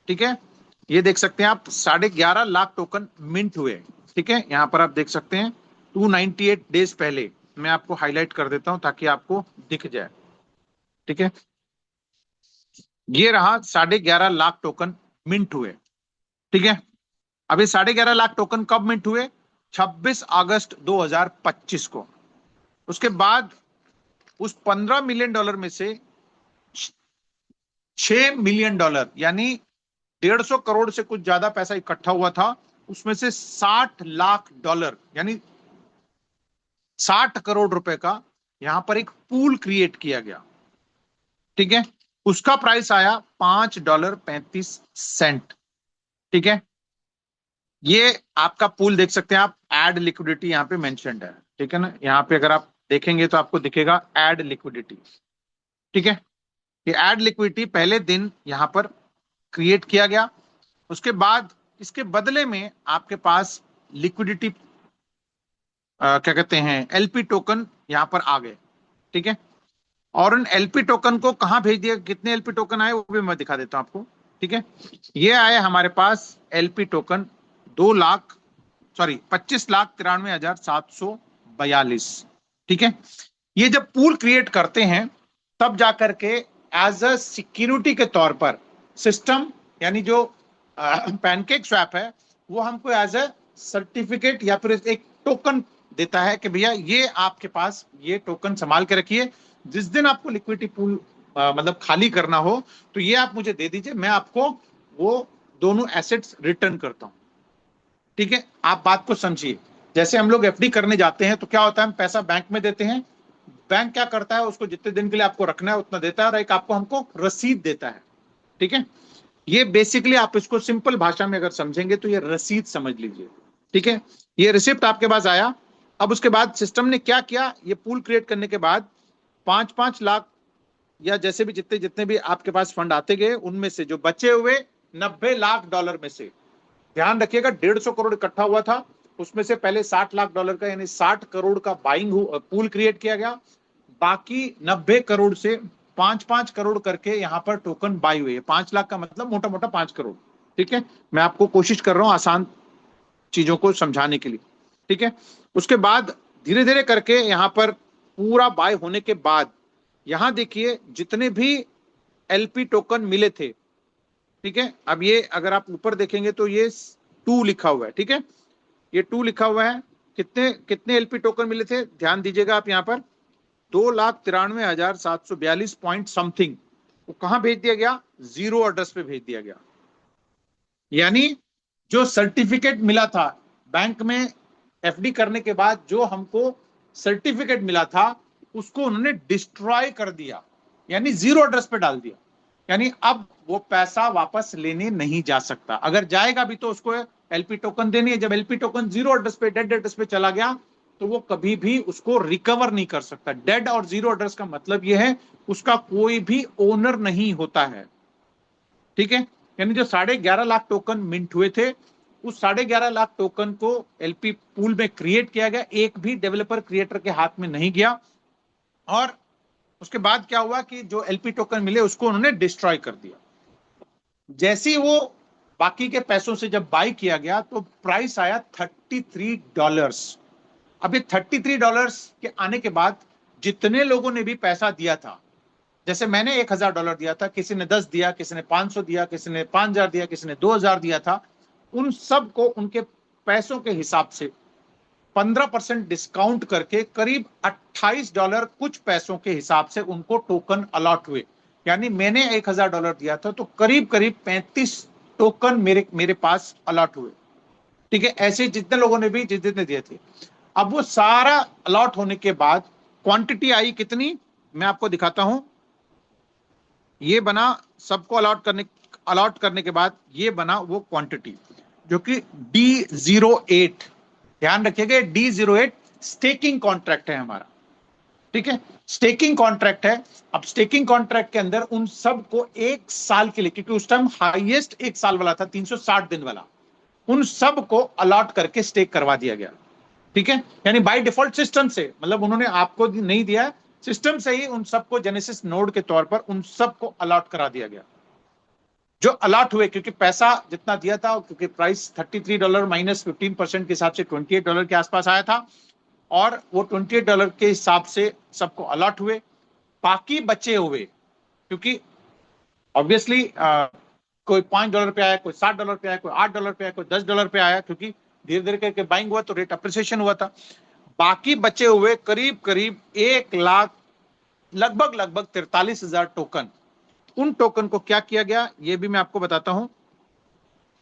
ठीक है, ये देख सकते हैं आप, 11.5 लाख टोकन मिंट हुए, ठीक है। यहां पर आप देख सकते हैं 298 डेज पहले। मैं आपको हाईलाइट कर देता हूं ताकि आपको दिख जाए, ठीक है। ये रहा 11.5 लाख टोकन मिंट हुए, ठीक है। अब ये 11.5 लाख टोकन कब मिंट हुए, 26 अगस्त 2025 को। उसके बाद उस $15 मिलियन में से $6 मिलियन यानी 150 करोड़ से कुछ ज्यादा पैसा इकट्ठा हुआ था। उसमें से $60 लाख यानी 60 करोड़ रुपए का यहां पर एक पूल क्रिएट किया गया, ठीक है। उसका प्राइस आया $5.35। ठीक है, ये आपका पूल देख सकते हैं आप, एड लिक्विडिटी यहाँ पे मेंशन्ड है। ठीक है ना, यहाँ पे अगर आप देखेंगे तो आपको दिखेगा एड लिक्विडिटी। ठीक है, ये एड लिक्विडिटी पहले दिन यहाँ पर क्रिएट किया गया। उसके बाद इसके बदले में आपके पास लिक्विडिटी क्या कहते हैं, एलपी टोकन यहाँ पर आ गए। ठीक है, और उन एलपी टोकन को कहाँ भेज दिया, कितने एलपी टोकन आए वो भी मैं दिखा देता हूं आपको। ठीक है, ये आए हमारे पास एलपी टोकन 25,93,742। ठीक है, ये जब पूल क्रिएट करते हैं तब जाकर के एज अ सिक्योरिटी के तौर पर सिस्टम, यानी जो पैनकेक स्वैप है, वो हमको एज अ सर्टिफिकेट या फिर एक टोकन देता है कि भैया ये आपके पास ये टोकन संभाल के रखिए, जिस दिन आपको लिक्विडिटी पूल मतलब खाली करना हो तो ये आप मुझे दे दीजिए, मैं आपको वो दोनों एसेट्स रिटर्न करता हूं। ठीक है, आप बात को समझिए। जैसे हम लोग एफडी करने जाते हैं तो क्या होता है, हम पैसा बैंक में देते हैं, बैंक क्या करता है, उसको जितने दिन के लिए आपको रखना है उतना देता है, और एक आपको हमको रसीद देता है। ठीक है, ये बेसिकली आप इसको सिंपल भाषा में अगर समझेंगे तो ये रसीद समझ लीजिए। ठीक है, ये रिसिप्ट आपके पास आया। अब उसके बाद सिस्टम ने क्या किया, ये पूल क्रिएट करने के बाद 5-5 लाख या जैसे भी जितने जितने भी आपके पास फंड आते गए, उनमें से जो बचे हुए $90 लाख में से, ध्यान रखिएगा 150 करोड़ इकट्ठा हुआ था, उसमें से पहले $60 लाख का यानी 60 करोड़ का बाइंग पूल क्रिएट किया गया। बाकी 90 करोड़ से 5-5 करोड़ करके यहां पर टोकन बाई हुए। 5 लाख का मतलब मोटा मोटा 5 करोड़। ठीक है, मैं आपको कोशिश कर रहा हूं आसान चीजों को समझाने के लिए। ठीक है, उसके बाद धीरे धीरे करके यहां पर पूरा बाय होने के बाद यहां देखिए जितने भी एलपी टोकन मिले थे। ठीक है, अब ये अगर आप ऊपर देखेंगे तो ये 2 लिखा हुआ है। ठीक है, ये 2 लिखा हुआ है। कितने कितने एलपी टोकन मिले थे, ध्यान दीजिएगा आप, यहाँ पर 2,93,742 पॉइंट समथिंग, वो कहां भेज दिया गया, जीरो एड्रेस पे भेज दिया गया। यानी जो सर्टिफिकेट मिला था बैंक में एफडी करने के बाद, जो हमको सर्टिफिकेट मिला था उसको उन्होंने डिस्ट्रॉय कर दिया, यानी जीरो एड्रेस पे डाल दिया। यानी अब वो पैसा वापस लेने नहीं जा सकता, अगर जाएगा भी तो उसको एलपी टोकन देनी है। जब एलपी टोकन जीरो एड्रेस पे, डेड एड्रेस पे चला गया तो वो कभी भी उसको रिकवर नहीं कर सकता। डेड और जीरो एड्रेस का मतलब यह है उसका कोई भी ओनर नहीं होता है। ठीक है, यानी जो 11.5 लाख टोकन मिंट हुए थे, उस 11.5 लाख टोकन को एलपी पूल में क्रिएट किया गया, एक भी डेवलपर क्रिएटर के हाथ में नहीं गया। और उसके बाद क्या हुआ कि जो एलपी टोकन मिले उसको उन्होंने डिस्ट्रॉय कर दिया। जैसे ही वो बाकी के पैसों से जब बाई किया गया तो प्राइस आया $33। अब ये $33 के आने के बाद जितने लोगों ने भी पैसा दिया था, जैसे मैंने $1,000 दिया था, किसी ने 10 दिया, किसी ने 500 दिया, किसी ने 5,000 दिया, किसी ने 2,000 दिया था, उन सब को उनके पैसों के हिसाब से 15% डिस्काउंट करके करीब $28 कुछ पैसों के हिसाब से उनको टोकन अलॉट हुए। यानी मैंने $1,000 दिया था तो करीब करीब 35 टोकन मेरे पास अलॉट हुए। ठीक है, ऐसे जितने लोगों ने भी जितने दिए थे। अब वो सारा अलॉट होने के बाद क्वांटिटी आई कितनी, मैं आपको दिखाता हूं। ये बना सबको अलॉट करने के बाद ये बना वो क्वांटिटी जो कि D08, ध्यान रखिएगा D08 स्टेकिंग कॉन्ट्रैक्ट है हमारा। ठीक है, स्टेकिंग कॉन्ट्रैक्ट है। अब स्टेकिंग कॉन्ट्रैक्ट के अंदर उन सब को 1 साल के लिए, क्योंकि उस टाइम हाईएस्ट 1 साल वाला था, 360 दिन वाला, उन सब को अलॉट करके स्टेक करवा दिया गया। ठीक है, यानी बाय डिफॉल्ट सिस्टम से, मतलब उन्होंने आपको नहीं दिया, सिस्टम से ही उन सबको जेनेसिस नोड के तौर पर उन सबको अलॉट करा दिया गया। जो अलॉट हुए, क्योंकि पैसा जितना दिया था, क्योंकि प्राइस $33 माइनस 15% के हिसाब से $28 के आसपास आया था, और वो $28 के हिसाब से सबको अलॉट हुए। बाकी बचे हुए, क्योंकि ऑब्वियसली कोई $5 पे आया, कोई $60 पे आया, कोई $8 पे आया, कोई $10 पे आया, क्योंकि धीरे धीरे करके बाइंग हुआ तो रेट अप्रिसिएशन हुआ था। बाकी बचे हुए करीब करीब 1 लाख, लगभग लगभग 43,000 टोकन, उन टोकन को क्या किया गया ये भी मैं आपको बताता हूं।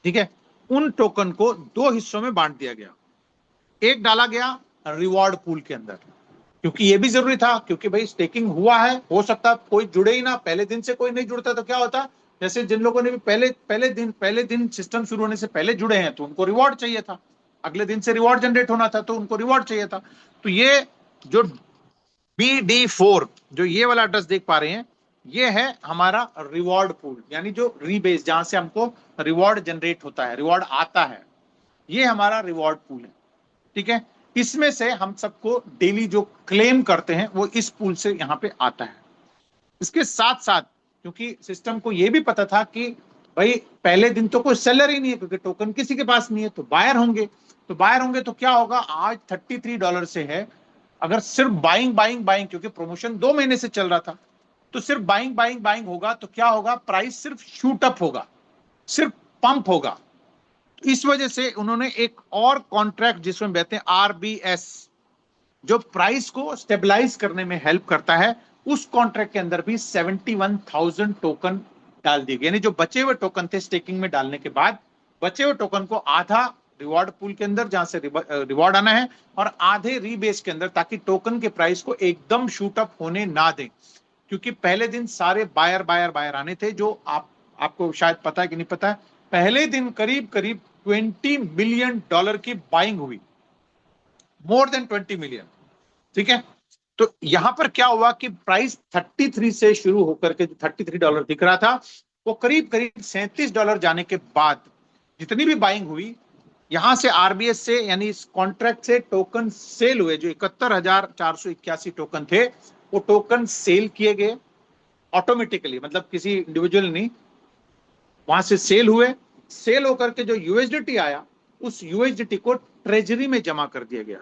ठीक है, उन टोकन को 2 हिस्सों में बांट दिया गया। एक डाला गया रिवॉर्ड पूल के अंदर, क्योंकि ये भी जरूरी था, क्योंकि भाई स्टेकिंग हुआ है, हो सकता कोई जुड़े ही ना, पहले दिन से कोई नहीं जुड़ता तो क्या होता, जैसे जिन लोगों ने भी पहले दिन सिस्टम शुरू होने से पहले जुड़े हैं तो उनको रिवॉर्ड चाहिए था, अगले दिन से रिवॉर्ड जनरेट होना था तो उनको रिवॉर्ड चाहिए था। तो ये जो BD4 जो ये वाला एड्रेस देख पा रहे हैं, ये है हमारा रिवॉर्ड पूल, यानी जो रीबेस जहां से हमको रिवॉर्ड जनरेट होता है, रिवॉर्ड आता है, ये हमारा रिवॉर्ड पूल है। ठीक है, इसमें से हम सबको डेली जो क्लेम करते हैं वो इस पूल से यहाँ पे आता है। इसके साथ साथ क्योंकि सिस्टम को ये भी पता था कि भाई पहले दिन तो कोई सेलर ही नहीं है, क्योंकि टोकन किसी के पास नहीं है, तो बायर होंगे, तो बायर होंगे तो क्या होगा, आज $33 से है, अगर सिर्फ बाइंग बाइंग बाइंग, क्योंकि प्रमोशन 2 महीने से चल रहा था, तो सिर्फ बाइंग बाइंग बाइंग होगा तो क्या होगा, प्राइस सिर्फ शूट अप होगा, सिर्फ पंप होगा। इस वजह से उन्होंने एक और कॉन्ट्रैक्ट जिसमें कहते हैं RBS, जो प्राइस को स्टेबलाइज करने में हेल्प करता है, उस कॉन्ट्रैक्ट के अंदर भी 71,000 टोकन डाल दिए गए, यानी जो बचे हुए टोकन थे स्टेकिंग में डालने के बाद, बचे हुए टोकन को आधा रिवॉर्ड पूल के अंदर जहां से रिवॉर्ड आना है, और आधे रीबेस के अंदर, ताकि टोकन के प्राइस को एकदम शूट अप होने ना दें। क्योंकि पहले दिन सारे बायर बायर बायर आने थे, जो आपको शायद पता है कि नहीं पता है, पहले दिन करीब करीब $20 मिलियन की बाइंग हुई, मोर देन 20 मिलियन। ठीक है, तो यहां पर क्या हुआ कि प्राइस 33 से शुरू होकर के, जो $33 दिख रहा था, वो करीब करीब $37 जाने के बाद जितनी भी बाइंग हुई, यहां से RBS से, यानी इस कॉन्ट्रैक्ट से टोकन सेल हुए, जो 71,481 टोकन थे, वो टोकन सेल किए गए ऑटोमेटिकली, मतलब किसी इंडिविजुअल नहीं, वहां से सेल हुए, सेल होकर के जो USDT आया, उस USDT को ट्रेजरी में जमा कर दिया गया।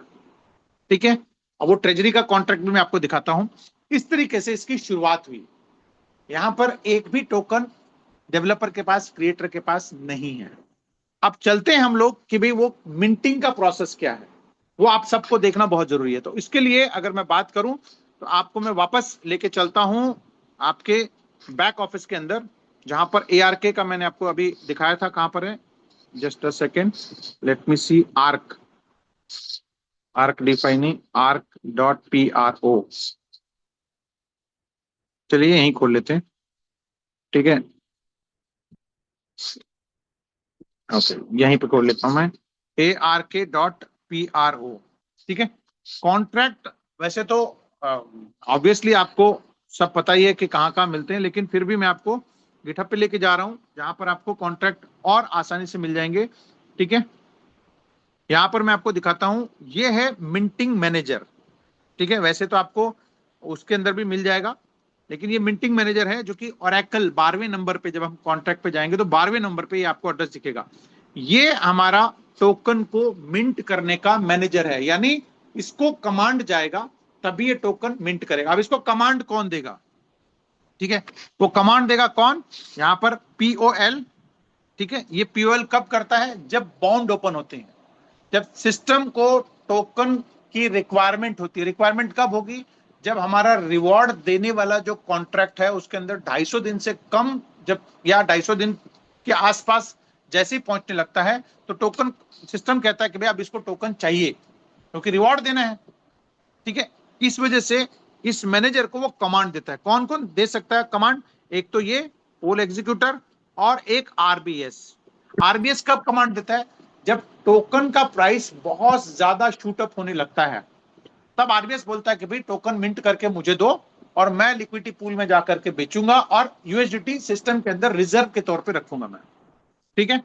ठीक है, अब वो ट्रेजरी का कॉन्ट्रैक्ट भी मैं आपको दिखाता हूं। इस तरीके से इसकी शुरुआत हुई। यहां पर एक भी टोकन डेवलपर के पास, क्रिएटर के पास नहीं है। अब चलते हैं हम लोग कि भाई वो मिंटिंग का प्रोसेस क्या है, वो आप सबको देखना बहुत जरूरी है। तो इसके लिए अगर मैं बात करूं तो आपको मैं वापस लेके चलता हूं आपके बैक ऑफिस के अंदर, जहां पर ARK का मैंने आपको अभी दिखाया था, कहां पर है, just a second, let me see, arc defining arc.pro। चलिए यहीं खोल लेते हैं। ठीक है, ओके, यहीं पे खोल लेता हूं मैं, ARK.pro। ठीक है, कॉन्ट्रैक्ट वैसे तो ऑब्वियसली आपको सब पता ही है कि कहाँ कहाँ मिलते हैं, लेकिन फिर भी मैं आपको गिटहब पे लेके जा रहा हूं, जहां पर आपको कॉन्ट्रैक्ट और आसानी से मिल जाएंगे। ठीक है, यहां पर मैं आपको दिखाता हूं, ये है मिंटिंग मैनेजर। ठीक है, वैसे तो आपको उसके अंदर भी मिल जाएगा, लेकिन ये मिंटिंग मैनेजर है, जो कि ओरेकल 12वें नंबर पे, जब हम कॉन्ट्रैक्ट पे जाएंगे तो 12वें नंबर पे ये आपको एड्रेस दिखेगा। ये हमारा टोकन को मिंट करने का मैनेजर है, यानी इसको कमांड जाएगा तभी ये टोकन मिंट करेगा। अब इसको कमांड कौन देगा, ठीक है, वो कमांड देगा कौन, यहां पर POL। ठीक है, ये POL कब करता है, जब बाउंड ओपन होते हैं, जब सिस्टम को टोकन की रिक्वायरमेंट होती है। रिक्वायरमेंट कब होगी, जब हमारा रिवॉर्ड देने वाला जो कॉन्ट्रैक्ट है उसके अंदर 250 दिन से कम, जब या 250 दिन के आसपास जैसे ही पहुंचने लगता है, तो टोकन सिस्टम कहता है कि भाई अब इसको टोकन चाहिए, क्योंकि रिवॉर्ड देना है। ठीक है, इस वजह से इस मैनेजर को वो कमांड देता है। कौन कौन दे सकता है कमांड, एक तो ये पोल एग्जीक्यूटर, और एक RBS कब कमांड देता है, जब टोकन का प्राइस बहुत ज्यादा शूटअप होने लगता है, तब RBS बोलता है कि भाई टोकन मिंट करके मुझे दो, और मैं लिक्विडिटी पूल में जाकर के बेचूंगा, और USDT सिस्टम के अंदर रिजर्व के तौर पे रखूंगा मैं। ठीक है,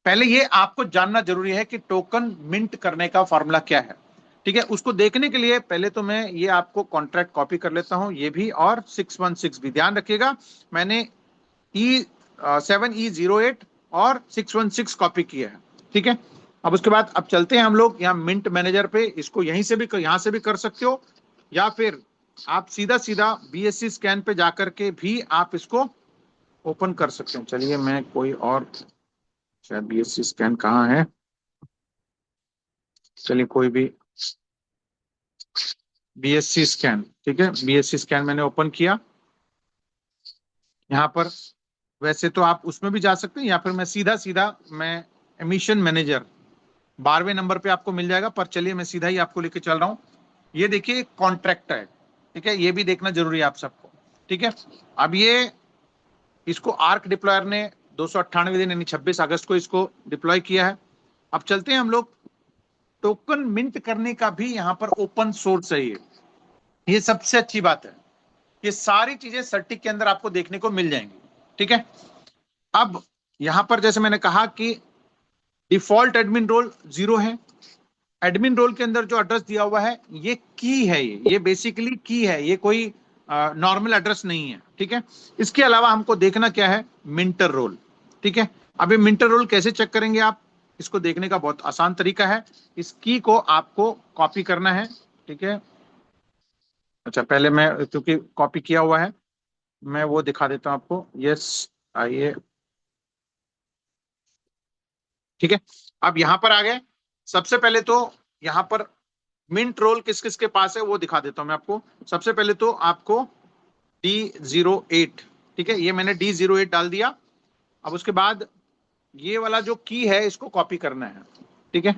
पहले ये आपको जानना जरूरी है कि टोकन मिंट करने का फॉर्मूला क्या है। ठीक है, उसको देखने के लिए पहले तो मैं ये आपको कॉन्ट्रैक्ट कॉपी कर लेता हूं, ये भी, और 616 भी, ध्यान रखिएगा मैंने E7E08 और 616 कॉपी किया है। ठीक है, अब उसके बाद अब चलते हैं हम लोग यहाँ मिंट मैनेजर पे। इसको यहीं से भी, यहां से भी कर सकते हो, या फिर आप सीधा सीधा BSC स्कैन पे जाकर के भी आप इसको ओपन कर सकते हैं। चलिए मैं कोई और, शायद BSC स्कैन कहाँ है, चलिए कोई भी BSC स्कैन। ठीक है, BSC स्कैन मैंने ओपन किया यहाँ पर। वैसे तो आप उसमें भी जा सकते हैं, या फिर मैं सीधा सीधा मैं एमिशन मैनेजर 12वें नंबर पे आपको मिल जाएगा, पर चलिए मैं सीधा ही आपको लेके चल रहा हूँ। ये देखिए कॉन्ट्रैक्ट है, ठीक है, ये भी देखना जरूरी है आप सबको, ठीक है। अब ये इसको आर्क डिप्लॉयर ने 298 दिन यानी 26 अगस्त को इसको डिप्लॉय किया है। अब चलते हैं हम लोग, टोकन मिंट करने का भी यहाँ पर ओपन सोर्स है ये सबसे अच्छी बात है। ये सारी चीजें सर्टिक के अंदर आपको देखने को मिल जाएंगी, ठीक है। अब यहां पर जैसे मैंने कहा कि डिफॉल्ट एडमिन रोल 0 है। एडमिन रोल के अंदर जो एड्रेस दिया हुआ है ये की है, ये बेसिकली की है, ये कोई नॉर्मल एड्रेस नहीं है, ठीक है। इसके अलावा हमको देखना क्या है, मिंटर रोल, ठीक है। अब ये मिंटर रोल कैसे चेक करेंगे आप, इसको देखने का बहुत आसान तरीका है। इस की को आपको कॉपी करना है, ठीक है। अच्छा पहले मैं क्योंकि कॉपी किया हुआ है मैं वो दिखा देता हूं आपको। यस, आइए, ठीक है। अब यहां पर आ गए। सबसे पहले तो यहां पर मिंट रोल किस किस के पास है वो दिखा देता हूं मैं आपको। सबसे पहले तो आपको D08, ठीक है, ये मैंने D08 डाल दिया। अब उसके बाद ये वाला जो की है इसको कॉपी करना है, ठीक है।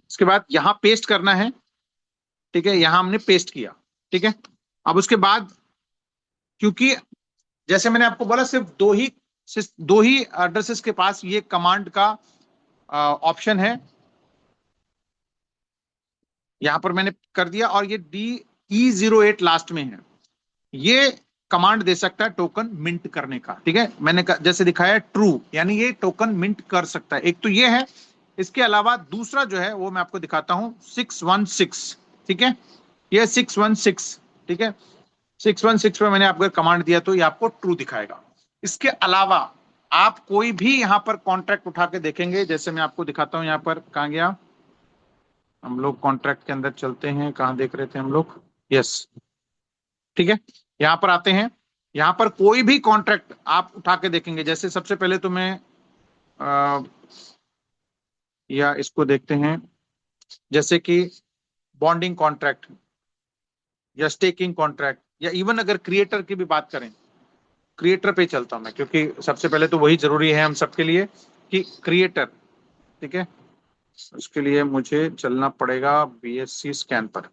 उसके बाद यहां पेस्ट करना है, ठीक है, यहां हमने पेस्ट किया, ठीक है। अब उसके बाद क्योंकि जैसे मैंने आपको बोला सिर्फ दो ही एड्रेसेस के पास ये कमांड का ऑप्शन है, यहां पर मैंने कर दिया। और ये DE08 लास्ट में है, ये कमांड दे सकता है टोकन मिंट करने का, ठीक है। मैंने जैसे दिखाया ट्रू, यानी ये टोकन मिंट कर सकता है। एक तो ये है, इसके अलावा दूसरा जो है वो मैं आपको दिखाता हूं, 616, ठीक है, ये 616, ठीक है। 616 पे मैंने आपको कमांड दिया तो ये आपको ट्रू दिखाएगा। इसके अलावा आप कोई भी यहां पर कॉन्ट्रैक्ट उठा के देखेंगे, जैसे मैं आपको दिखाता हूं, यहां पर कहां गया, हम लोग कॉन्ट्रैक्ट के अंदर चलते हैं, कहां देख रहे थे हम लोग, यस, ठीक है। यहां पर आते हैं, यहां पर कोई भी कॉन्ट्रैक्ट आप उठा के देखेंगे, जैसे सबसे पहले तो मैं या इसको देखते हैं, जैसे कि बॉन्डिंग कॉन्ट्रैक्ट या स्टेकिंग कॉन्ट्रैक्ट, या इवन अगर क्रिएटर की भी बात करें, क्रिएटर पे चलता हूं मैं, क्योंकि सबसे पहले तो वही जरूरी है हम सबके लिए कि क्रिएटर, ठीक है। उसके लिए मुझे चलना पड़ेगा BSC स्कैन पर।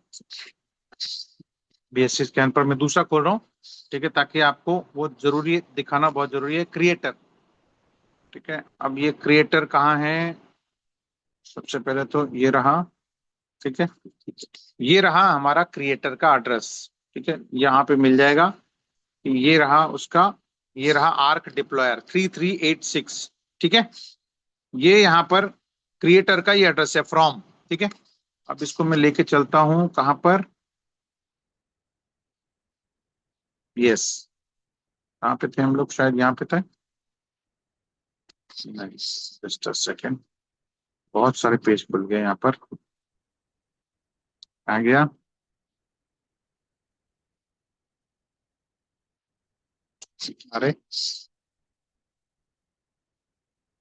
BSC स्कैन पर मैं दूसरा खोल रहा हूँ, ठीक है, ताकि आपको वो जरूरी दिखाना बहुत जरूरी है, क्रिएटर, ठीक है। अब ये क्रिएटर कहाँ है, सबसे पहले तो ये रहा, ठीक है, ये रहा हमारा क्रिएटर का एड्रेस, ठीक है, यहाँ पे मिल जाएगा। ये रहा उसका, ये रहा आर्क डिप्लॉयर 3386, ठीक है। ये यहाँ पर क्रिएटर का ये एड्रेस है फ्रॉम, ठीक है। अब इसको मैं लेके चलता हूँ कहाँ पर, यस, कहाँ पे थे हम लोग, शायद यहाँ पे थे, जस्ट अ सेकेंड, बहुत सारे पेज खुल गए यहाँ पर, आ गया, अरे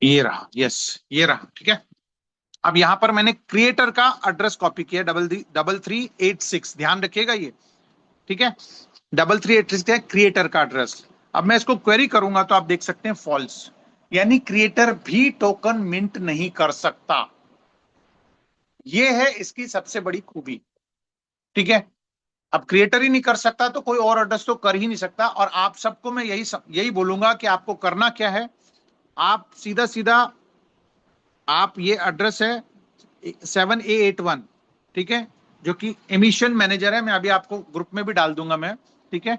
ये रहा, यस, ये रहा, ठीक है। अब यहां पर मैंने क्रिएटर का एड्रेस कॉपी किया, 3386, ध्यान रखिएगा ये, ठीक है। 3386 है क्रिएटर का एड्रेस। अब मैं इसको क्वेरी करूंगा तो आप देख सकते हैं फॉल्स, यानी क्रिएटर भी टोकन मिंट नहीं कर सकता। ये है इसकी सबसे बड़ी खूबी, ठीक है। अब क्रिएटर ही नहीं कर सकता तो कोई और एड्रेस तो कर ही नहीं सकता। और आप सबको मैं यही बोलूंगा कि आपको करना क्या है, आप सीधा सीधा आप ये एड्रेस है 7A81, ठीक है, जो कि एमिशन मैनेजर है, मैं अभी आपको ग्रुप में भी डाल दूंगा मैं, ठीक है।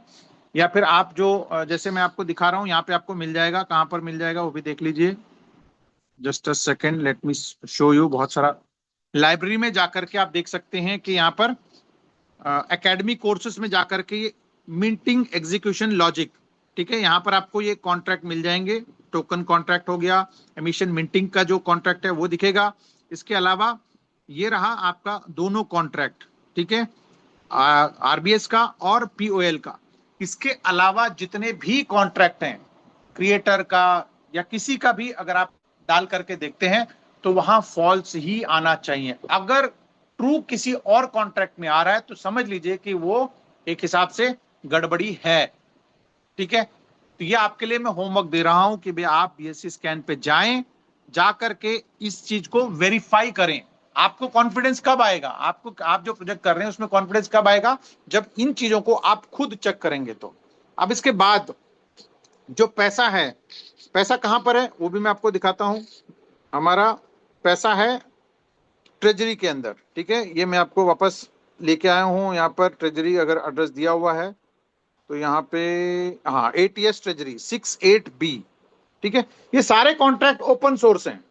या फिर आप जो जैसे मैं आपको दिखा रहा हूं यहाँ पे आपको मिल जाएगा, कहां पर मिल जाएगा वो भी देख लीजिए, just a second, let me show you. बहुत सारा लाइब्रेरी में जाकर के आप देख सकते हैं कि यहाँ पर एकेडमिक कोर्सेज में जाकर के ये मिंटिंग एग्जीक्यूशन लॉजिक, ठीक है, यहाँ पर आपको ये कॉन्ट्रैक्ट मिल जाएंगे। टोकन कॉन्ट्रैक्ट हो गया, एमिशन मिंटिंग का जो कॉन्ट्रैक्ट है वो दिखेगा। इसके अलावा ये रहा आपका दोनों कॉन्ट्रैक्ट, ठीक है, RBS का और POL का। इसके अलावा जितने भी कॉन्ट्रैक्ट हैं क्रिएटर का या किसी का भी, अगर आप डाल करके देखते हैं तो वहां फॉल्स ही आना चाहिए। अगर ट्रू किसी और कॉन्ट्रैक्ट में आ रहा है तो समझ लीजिए कि वो एक हिसाब से गड़बड़ी है, ठीक है। तो ये आपके लिए मैं होमवर्क दे रहा हूं कि भाई आप BSC स्कैन पे जाएं, जा करके इस चीज को वेरीफाई करें। आपको कॉन्फिडेंस कब आएगा, आप जो प्रोजेक्ट कर रहे हैं उसमें कॉन्फिडेंस कब आएगा, जब इन चीजों को आप खुद चेक करेंगे। तो अब इसके बाद जो पैसा है, पैसा कहां पर है वो भी मैं आपको दिखाता हूं। हमारा पैसा है ट्रेजरी के अंदर, ठीक है। ये मैं आपको वापस लेके आया हूं, यहाँ पर ट्रेजरी अगर एड्रेस दिया हुआ है तो यहाँ पे, हाँ, ATS ट्रेजरी 68B, ठीक है। ये सारे कॉन्ट्रैक्ट ओपन सोर्स हैं।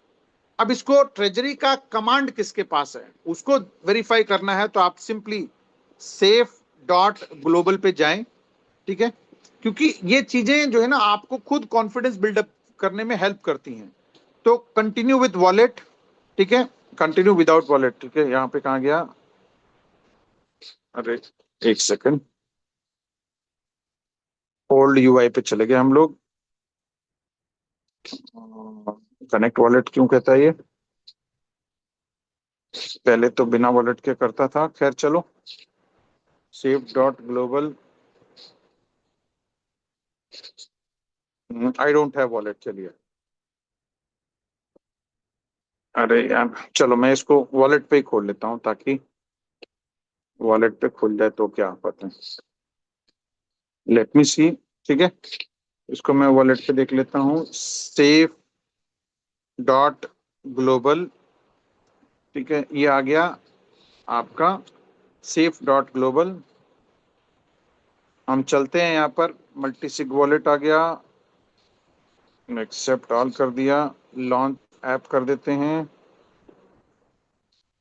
अब इसको ट्रेजरी का कमांड किसके पास है उसको वेरीफाई करना है, तो आप सिंपली सेफ डॉट ग्लोबल पे जाएं, ठीक है। क्योंकि ये चीजें जो है ना आपको खुद कॉन्फिडेंस बिल्डअप करने में हेल्प करती हैं। तो कंटिन्यू विद वॉलेट, ठीक है, कंटिन्यू विदाउट वॉलेट, ठीक है। यहाँ पे कहाँ गया, अरे एक सेकंड, ओल्ड UI पे चले गए हम लोग। कनेक्ट वॉलेट क्यों कहता है ये, पहले तो बिना वॉलेट के करता था। खैर चलो, safe dot global, I don't have wallet, चलिए। अरे यार चलो, मैं इसको वॉलेट पे ही खोल लेता हूँ ताकि वॉलेट पे खुल जाए तो क्या पता है। लेट मी सी, ठीक है, इसको मैं वॉलेट पे देख लेता हूँ। सेफ डॉट ग्लोबल, ठीक है, ये आ गया आपका सेफ डॉट ग्लोबल। हम चलते हैं यहाँ पर, मल्टीसिग वॉलेट आ गया, एक्सेप्ट ऑल कर दिया, लॉन्च ऐप कर देते हैं।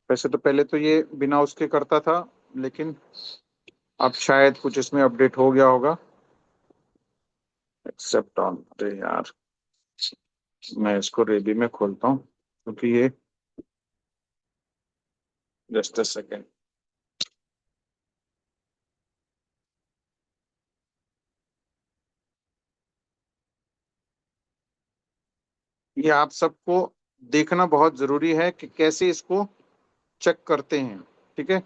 वैसे तो पहले तो ये बिना उसके करता था, लेकिन अब शायद कुछ इसमें अपडेट हो गया होगा। एक्सेप्ट ऑल, अरे यार मैं इसको रेडी में खोलता हूँ क्योंकि ये, जस्ट अ सेकेंड। ये आप सबको देखना बहुत जरूरी है कि कैसे इसको चेक करते हैं, ठीक है।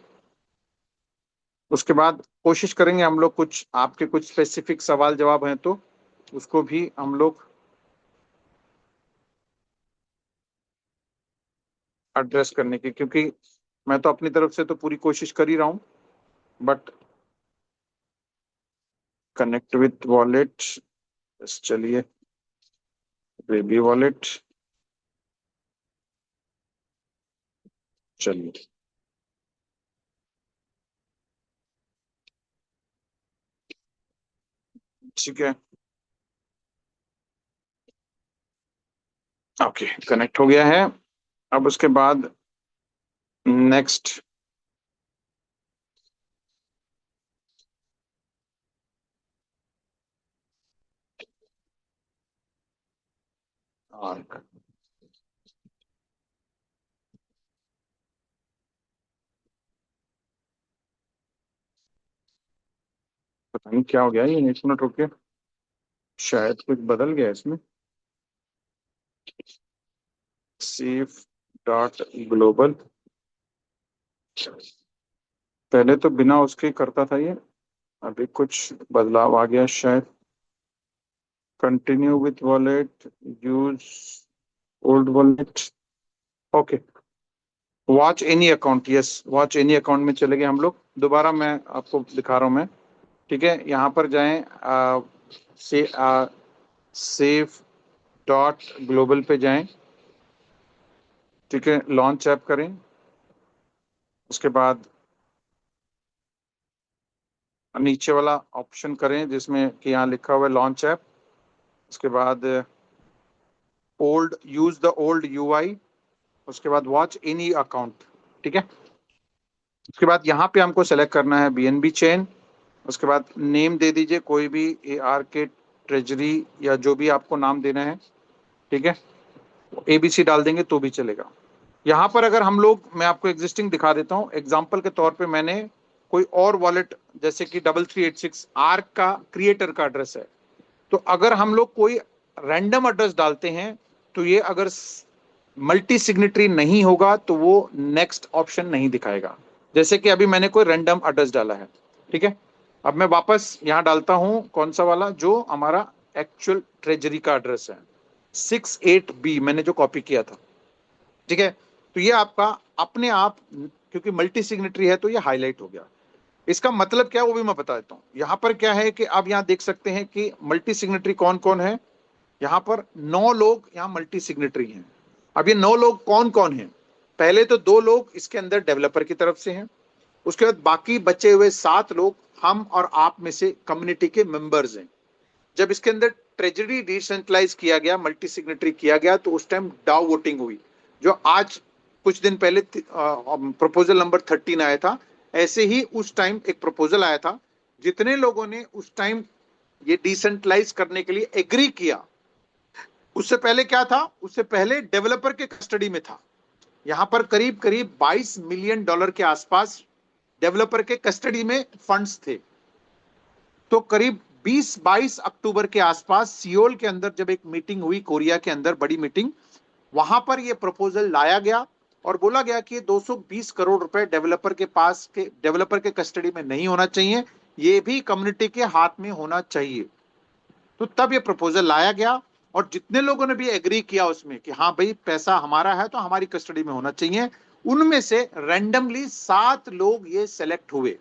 उसके बाद कोशिश करेंगे हम लोग, कुछ आपके कुछ स्पेसिफिक सवाल जवाब हैं तो उसको भी हम लोग एड्रेस करने की, क्योंकि मैं तो अपनी तरफ से तो पूरी कोशिश कर ही रहा हूँ। बट कनेक्ट विथ वॉलेट, चलिए, बेबी वॉलेट, चलिए, ठीक है, ओके, कनेक्ट हो गया है। अब उसके बाद नेक्स्ट, पता नहीं क्या हो गया, ये 1 मिनट रुकिए, शायद कुछ बदल गया इसमें। सेफ डॉट ग्लोबल, पहले तो बिना उसके करता था ये, अभी कुछ बदलाव आ गया शायद। Continue with wallet, use old wallet, okay, watch any account, yes, watch any account में चले गए हम लोग। दोबारा मैं आपको दिखा रहा हूँ मैं, ठीक है। यहाँ पर जाएं, से सेफ डॉट ग्लोबल पे जाएं, ठीक है, लॉन्च ऐप करें। उसके बाद नीचे वाला ऑप्शन करें जिसमें कि यहाँ लिखा हुआ है लॉन्च ऐप। उसके बाद old, use the old UI। उसके बाद वॉच एनी अकाउंट, ठीक है। उसके बाद यहाँ पे हमको सेलेक्ट करना है BNB चेन। उसके बाद नेम दे दीजिए कोई भी, ARK ट्रेजरी या जो भी आपको नाम देना है, ठीक है। ABC डाल देंगे तो भी चलेगा। यहाँ पर अगर हम लोग, मैं आपको एग्जिस्टिंग दिखा देता हूँ, एग्जाम्पल के तौर पे मैंने कोई और वॉलेट, जैसे कि 3386 आर्क का क्रिएटर का एड्रेस है, तो अगर हम लोग कोई रैंडम एड्रेस डालते हैं तो ये अगर मल्टी सिग्नेटरी नहीं होगा तो वो नेक्स्ट ऑप्शन नहीं दिखाएगा। जैसे कि अभी मैंने कोई रैंडम एड्रेस डाला है, ठीक है। अब मैं वापस यहाँ डालता हूँ कौन सा वाला, जो हमारा एक्चुअल ट्रेजरी का एड्रेस है, 68B मैंने जो कॉपी किया था, ठीक है। तो ये आपका अपने आप, क्योंकि मल्टी सिग्नेटरी है तो ये हाईलाइट हो गया। इसका मतलब क्या है वो भी मैं बता देता हूँ। यहाँ पर क्या है कि आप यहाँ देख सकते हैं कि मल्टी सिग्नेटरी कौन कौन है। यहाँ पर 9 लोग यहाँ मल्टी सिग्नेटरी हैं। अब ये 9 लोग कौन कौन हैं? पहले तो 2 लोग इसके अंदर डेवलपर की तरफ से हैं, उसके बाद बाकी बचे हुए 7 लोग हम और आप में से कम्युनिटी के मेंबर्स हैं। जब इसके अंदर ट्रेजरी डिसेंट्रलाइज किया गया, मल्टी सिग्नेटरी किया गया, तो उस टाइम डाउ वोटिंग हुई, जो आज कुछ दिन पहले प्रपोजल नंबर 13 आया था। ऐसे ही उस टाइम एक प्रपोजल आया था। जितने लोगों ने उस टाइम ये डिसेंट्रलाइज करने के लिए एग्री किया, उससे पहले क्या था, उससे पहले डेवलपर के कस्टडी में था। यहां पर करीब करीब $22 मिलियन के आसपास डेवलपर के कस्टडी में फंड्स थे। तो करीब 20-22 अक्टूबर के आसपास सियोल के अंदर जब एक मीटिंग हुई, कोरिया के अंदर बड़ी मीटिंग, वहां पर यह प्रपोजल लाया गया और बोला गया कि 220 करोड़ रुपए डेवलपर के कस्टडी में नहीं होना चाहिए, ये भी कम्युनिटी के हाथ में होना चाहिए। तो तब ये प्रपोजल लाया गया और जितने लोगों ने भी एग्री किया उसमें कि हाँ भाई पैसा हमारा है तो हमारी कस्टडी में होना चाहिए, उनमें से रैंडमली 7 लोग ये सेलेक्ट हुए।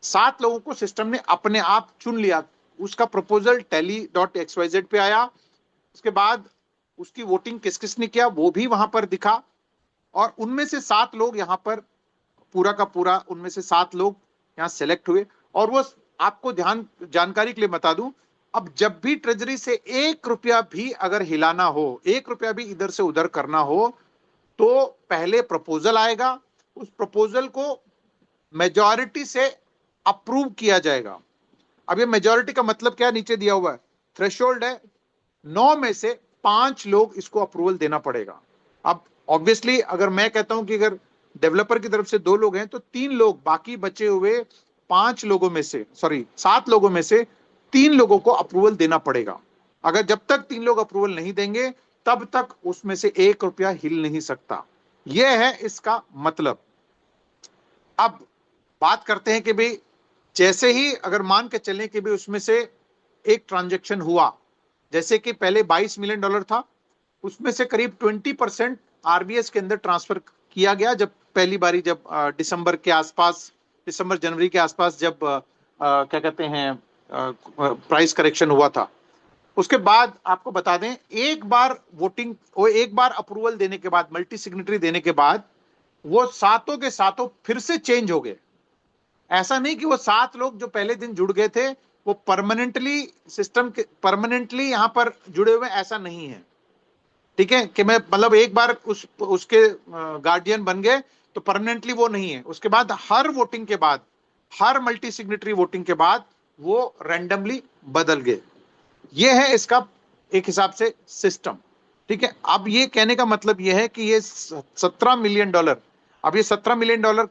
7 लोगों को सिस्टम ने अपने आप चुन लिया। उसका प्रपोजल tally.xyz पे आया। उसके बाद उसकी वोटिंग किस किस ने किया वो भी वहां पर दिखा, और उनमें से 7 लोग यहां पर पूरा का पूरा, उनमें से 7 लोग यहां सेलेक्ट हुए। और वो आपको जानकारी के लिए बता दूं, अब जब भी ट्रेजरी से 1 रुपया भी अगर हिलाना हो, 1 रुपया भी इधर से उधर करना हो, तो पहले प्रपोजल आएगा, उस प्रपोजल को मेजॉरिटी से अप्रूव किया जाएगा। अब ये मेजॉरिटी का मतलब क्या, नीचे दिया हुआ है, थ्रेशोल्ड है, 9 में से 5 लोग इसको अप्रूवल देना पड़ेगा। अब ऑब्वियसली अगर मैं कहता हूं कि अगर डेवलपर की तरफ से 2 लोग हैं तो 3 लोग, बाकी बचे हुए 5 लोगों में से, सॉरी 7 लोगों में से 3 लोगों को अप्रूवल देना पड़ेगा। अगर जब तक 3 लोग अप्रूवल नहीं देंगे तब तक उसमें से 1 रुपया हिल नहीं सकता। यह है इसका मतलब। अब बात करते हैं कि भाई जैसे ही अगर मान के चलें कि भाई उसमें से एक ट्रांजैक्शन हुआ, जैसे कि पहले $22 मिलियन था, उसमें से करीब 20% आरबीएस के अंदर ट्रांसफर किया गया। जब पहली बारी, जब दिसंबर जनवरी के आसपास जब क्या कहते हैं प्राइस करेक्शन हुआ था, उसके बाद आपको बता दें एक बार वोटिंग, वो एक बार अप्रूवल देने के बाद, मल्टी सिग्नेटरी देने के बाद, वो सातों के सातों फिर से चेंज हो गए। ऐसा नहीं कि वो 7 लोग जो पहले दिन जुड़ गए थे वो परमानेंटली सिस्टम के परमानेंटली यहां पर जुड़े हुए, ऐसा नहीं है। ठीक है, कि मैं मतलब एक बार उसके गार्डियन बन गए तो परमानेंटली वो नहीं है। उसके बाद हर वोटिंग के बाद, हर मल्टी सिग्नेटरी वोटिंग के बाद वो रैंडमली बदल गए। ये है इसका एक हिसाब से सिस्टम। ठीक है, अब ये कहने का मतलब ये है कि ये $17 मिलियन, अब ये $17 मिलियन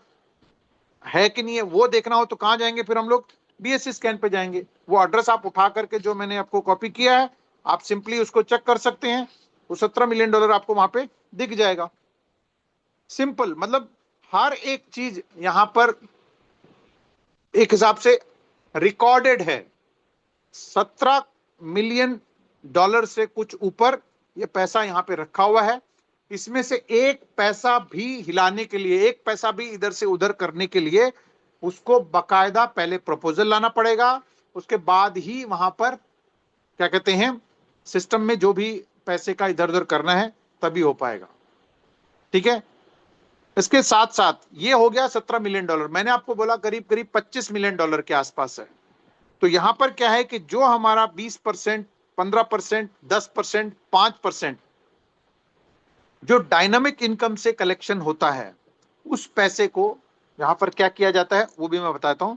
है कि नहीं है वो देखना हो तो कहां जाएंगे फिर हम लोग? बीएससी स्कैन पे जाएंगे। वो एड्रेस आप उठा करके जो मैंने आपको कॉपी किया है, आप सिंपली उसको चेक कर सकते हैं, वो $17 मिलियन आपको वहां पे दिख जाएगा। सिंपल, मतलब हर एक चीज यहां पर एक हिसाब से रिकॉर्डेड है। $17 मिलियन से कुछ ऊपर ये पैसा यहां पे रखा हुआ है। इसमें से एक पैसा भी हिलाने के लिए, एक पैसा भी इधर से उधर करने के लिए उसको बकायदा पहले प्रपोजल लाना पड़ेगा, उसके बाद ही वहां पर क्या कहते हैं सिस्टम में जो भी पैसे का इधर उधर करना है तभी हो पाएगा। ठीक है, इसके साथ साथ ये हो गया $17 मिलियन। मैंने आपको बोला करीब करीब $25 मिलियन के आसपास है। तो यहां पर क्या है कि जो हमारा 20%, 15%, 10%, 5% जो डायनामिक इनकम से कलेक्शन होता है, उस पैसे को यहां पर क्या किया जाता है वो भी मैं बताता हूं।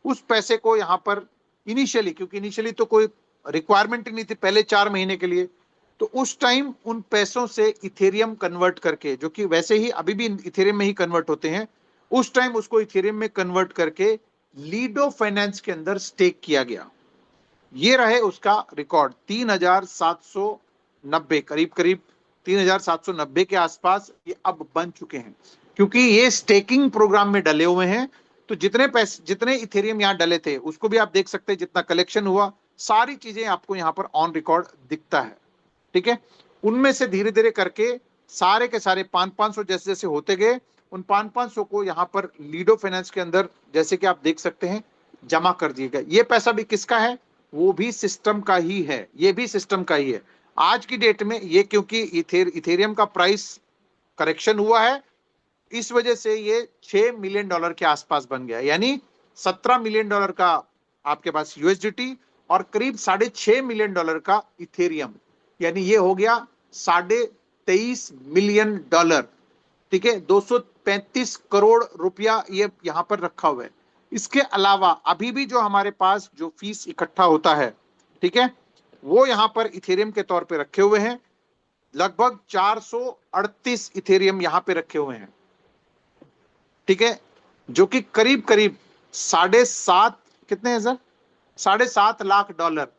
उस पैसे को यहां पर इनिशियली, क्योंकि इनिशियली तो कोई रिक्वायरमेंट नहीं थी पहले 4 महीने के लिए, तो उस टाइम उन पैसों से इथेरियम कन्वर्ट करके, जो कि वैसे ही अभी भी इथेरियम में ही कन्वर्ट होते हैं, उस टाइम उसको इथेरियम में कन्वर्ट करके लीडो फाइनेंस के अंदर स्टेक किया गया। ये रहे उसका रिकॉर्ड। 3790, करीब करीब 3790 के आसपास ये अब बन चुके हैं, क्योंकि ये स्टेकिंग प्रोग्राम में डले हुए हैं। तो जितने पैसे, जितने इथेरियम यहां डले थे उसको भी आप देख सकते हैं, जितना कलेक्शन हुआ, सारी चीजें आपको यहां पर ऑन रिकॉर्ड दिखता है। ठीक है, उनमें से धीरे धीरे करके सारे के सारे 500 जैसे जैसे होते गए, उन 500 को यहाँ पर लीडो फाइनेंस के अंदर जैसे कि आप देख सकते हैं जमा कर दिए गए। ये पैसा भी किसका है? वो भी सिस्टम का ही है, ये भी सिस्टम का ही है। आज की डेट में ये क्योंकि इथेरियम का प्राइस करेक्शन हुआ है, इस वजह से ये $6 मिलियन के आसपास बन गया, यानी $17 मिलियन का आपके पास यूएसडीटी और करीब $6.5 मिलियन का इथेरियम, यानी ये हो गया $23.5 मिलियन। ठीक है, 235 करोड़ रुपया ये यहां पर रखा हुआ है। इसके अलावा अभी भी जो हमारे पास जो फीस इकट्ठा होता है, ठीक है, वो यहां पर इथेरियम के तौर पे रखे हुए हैं। लगभग 438 इथेरियम यहां पे रखे हुए हैं, ठीक है, जो कि करीब करीब 7.5 कितने हैं सर? $7.5 लाख।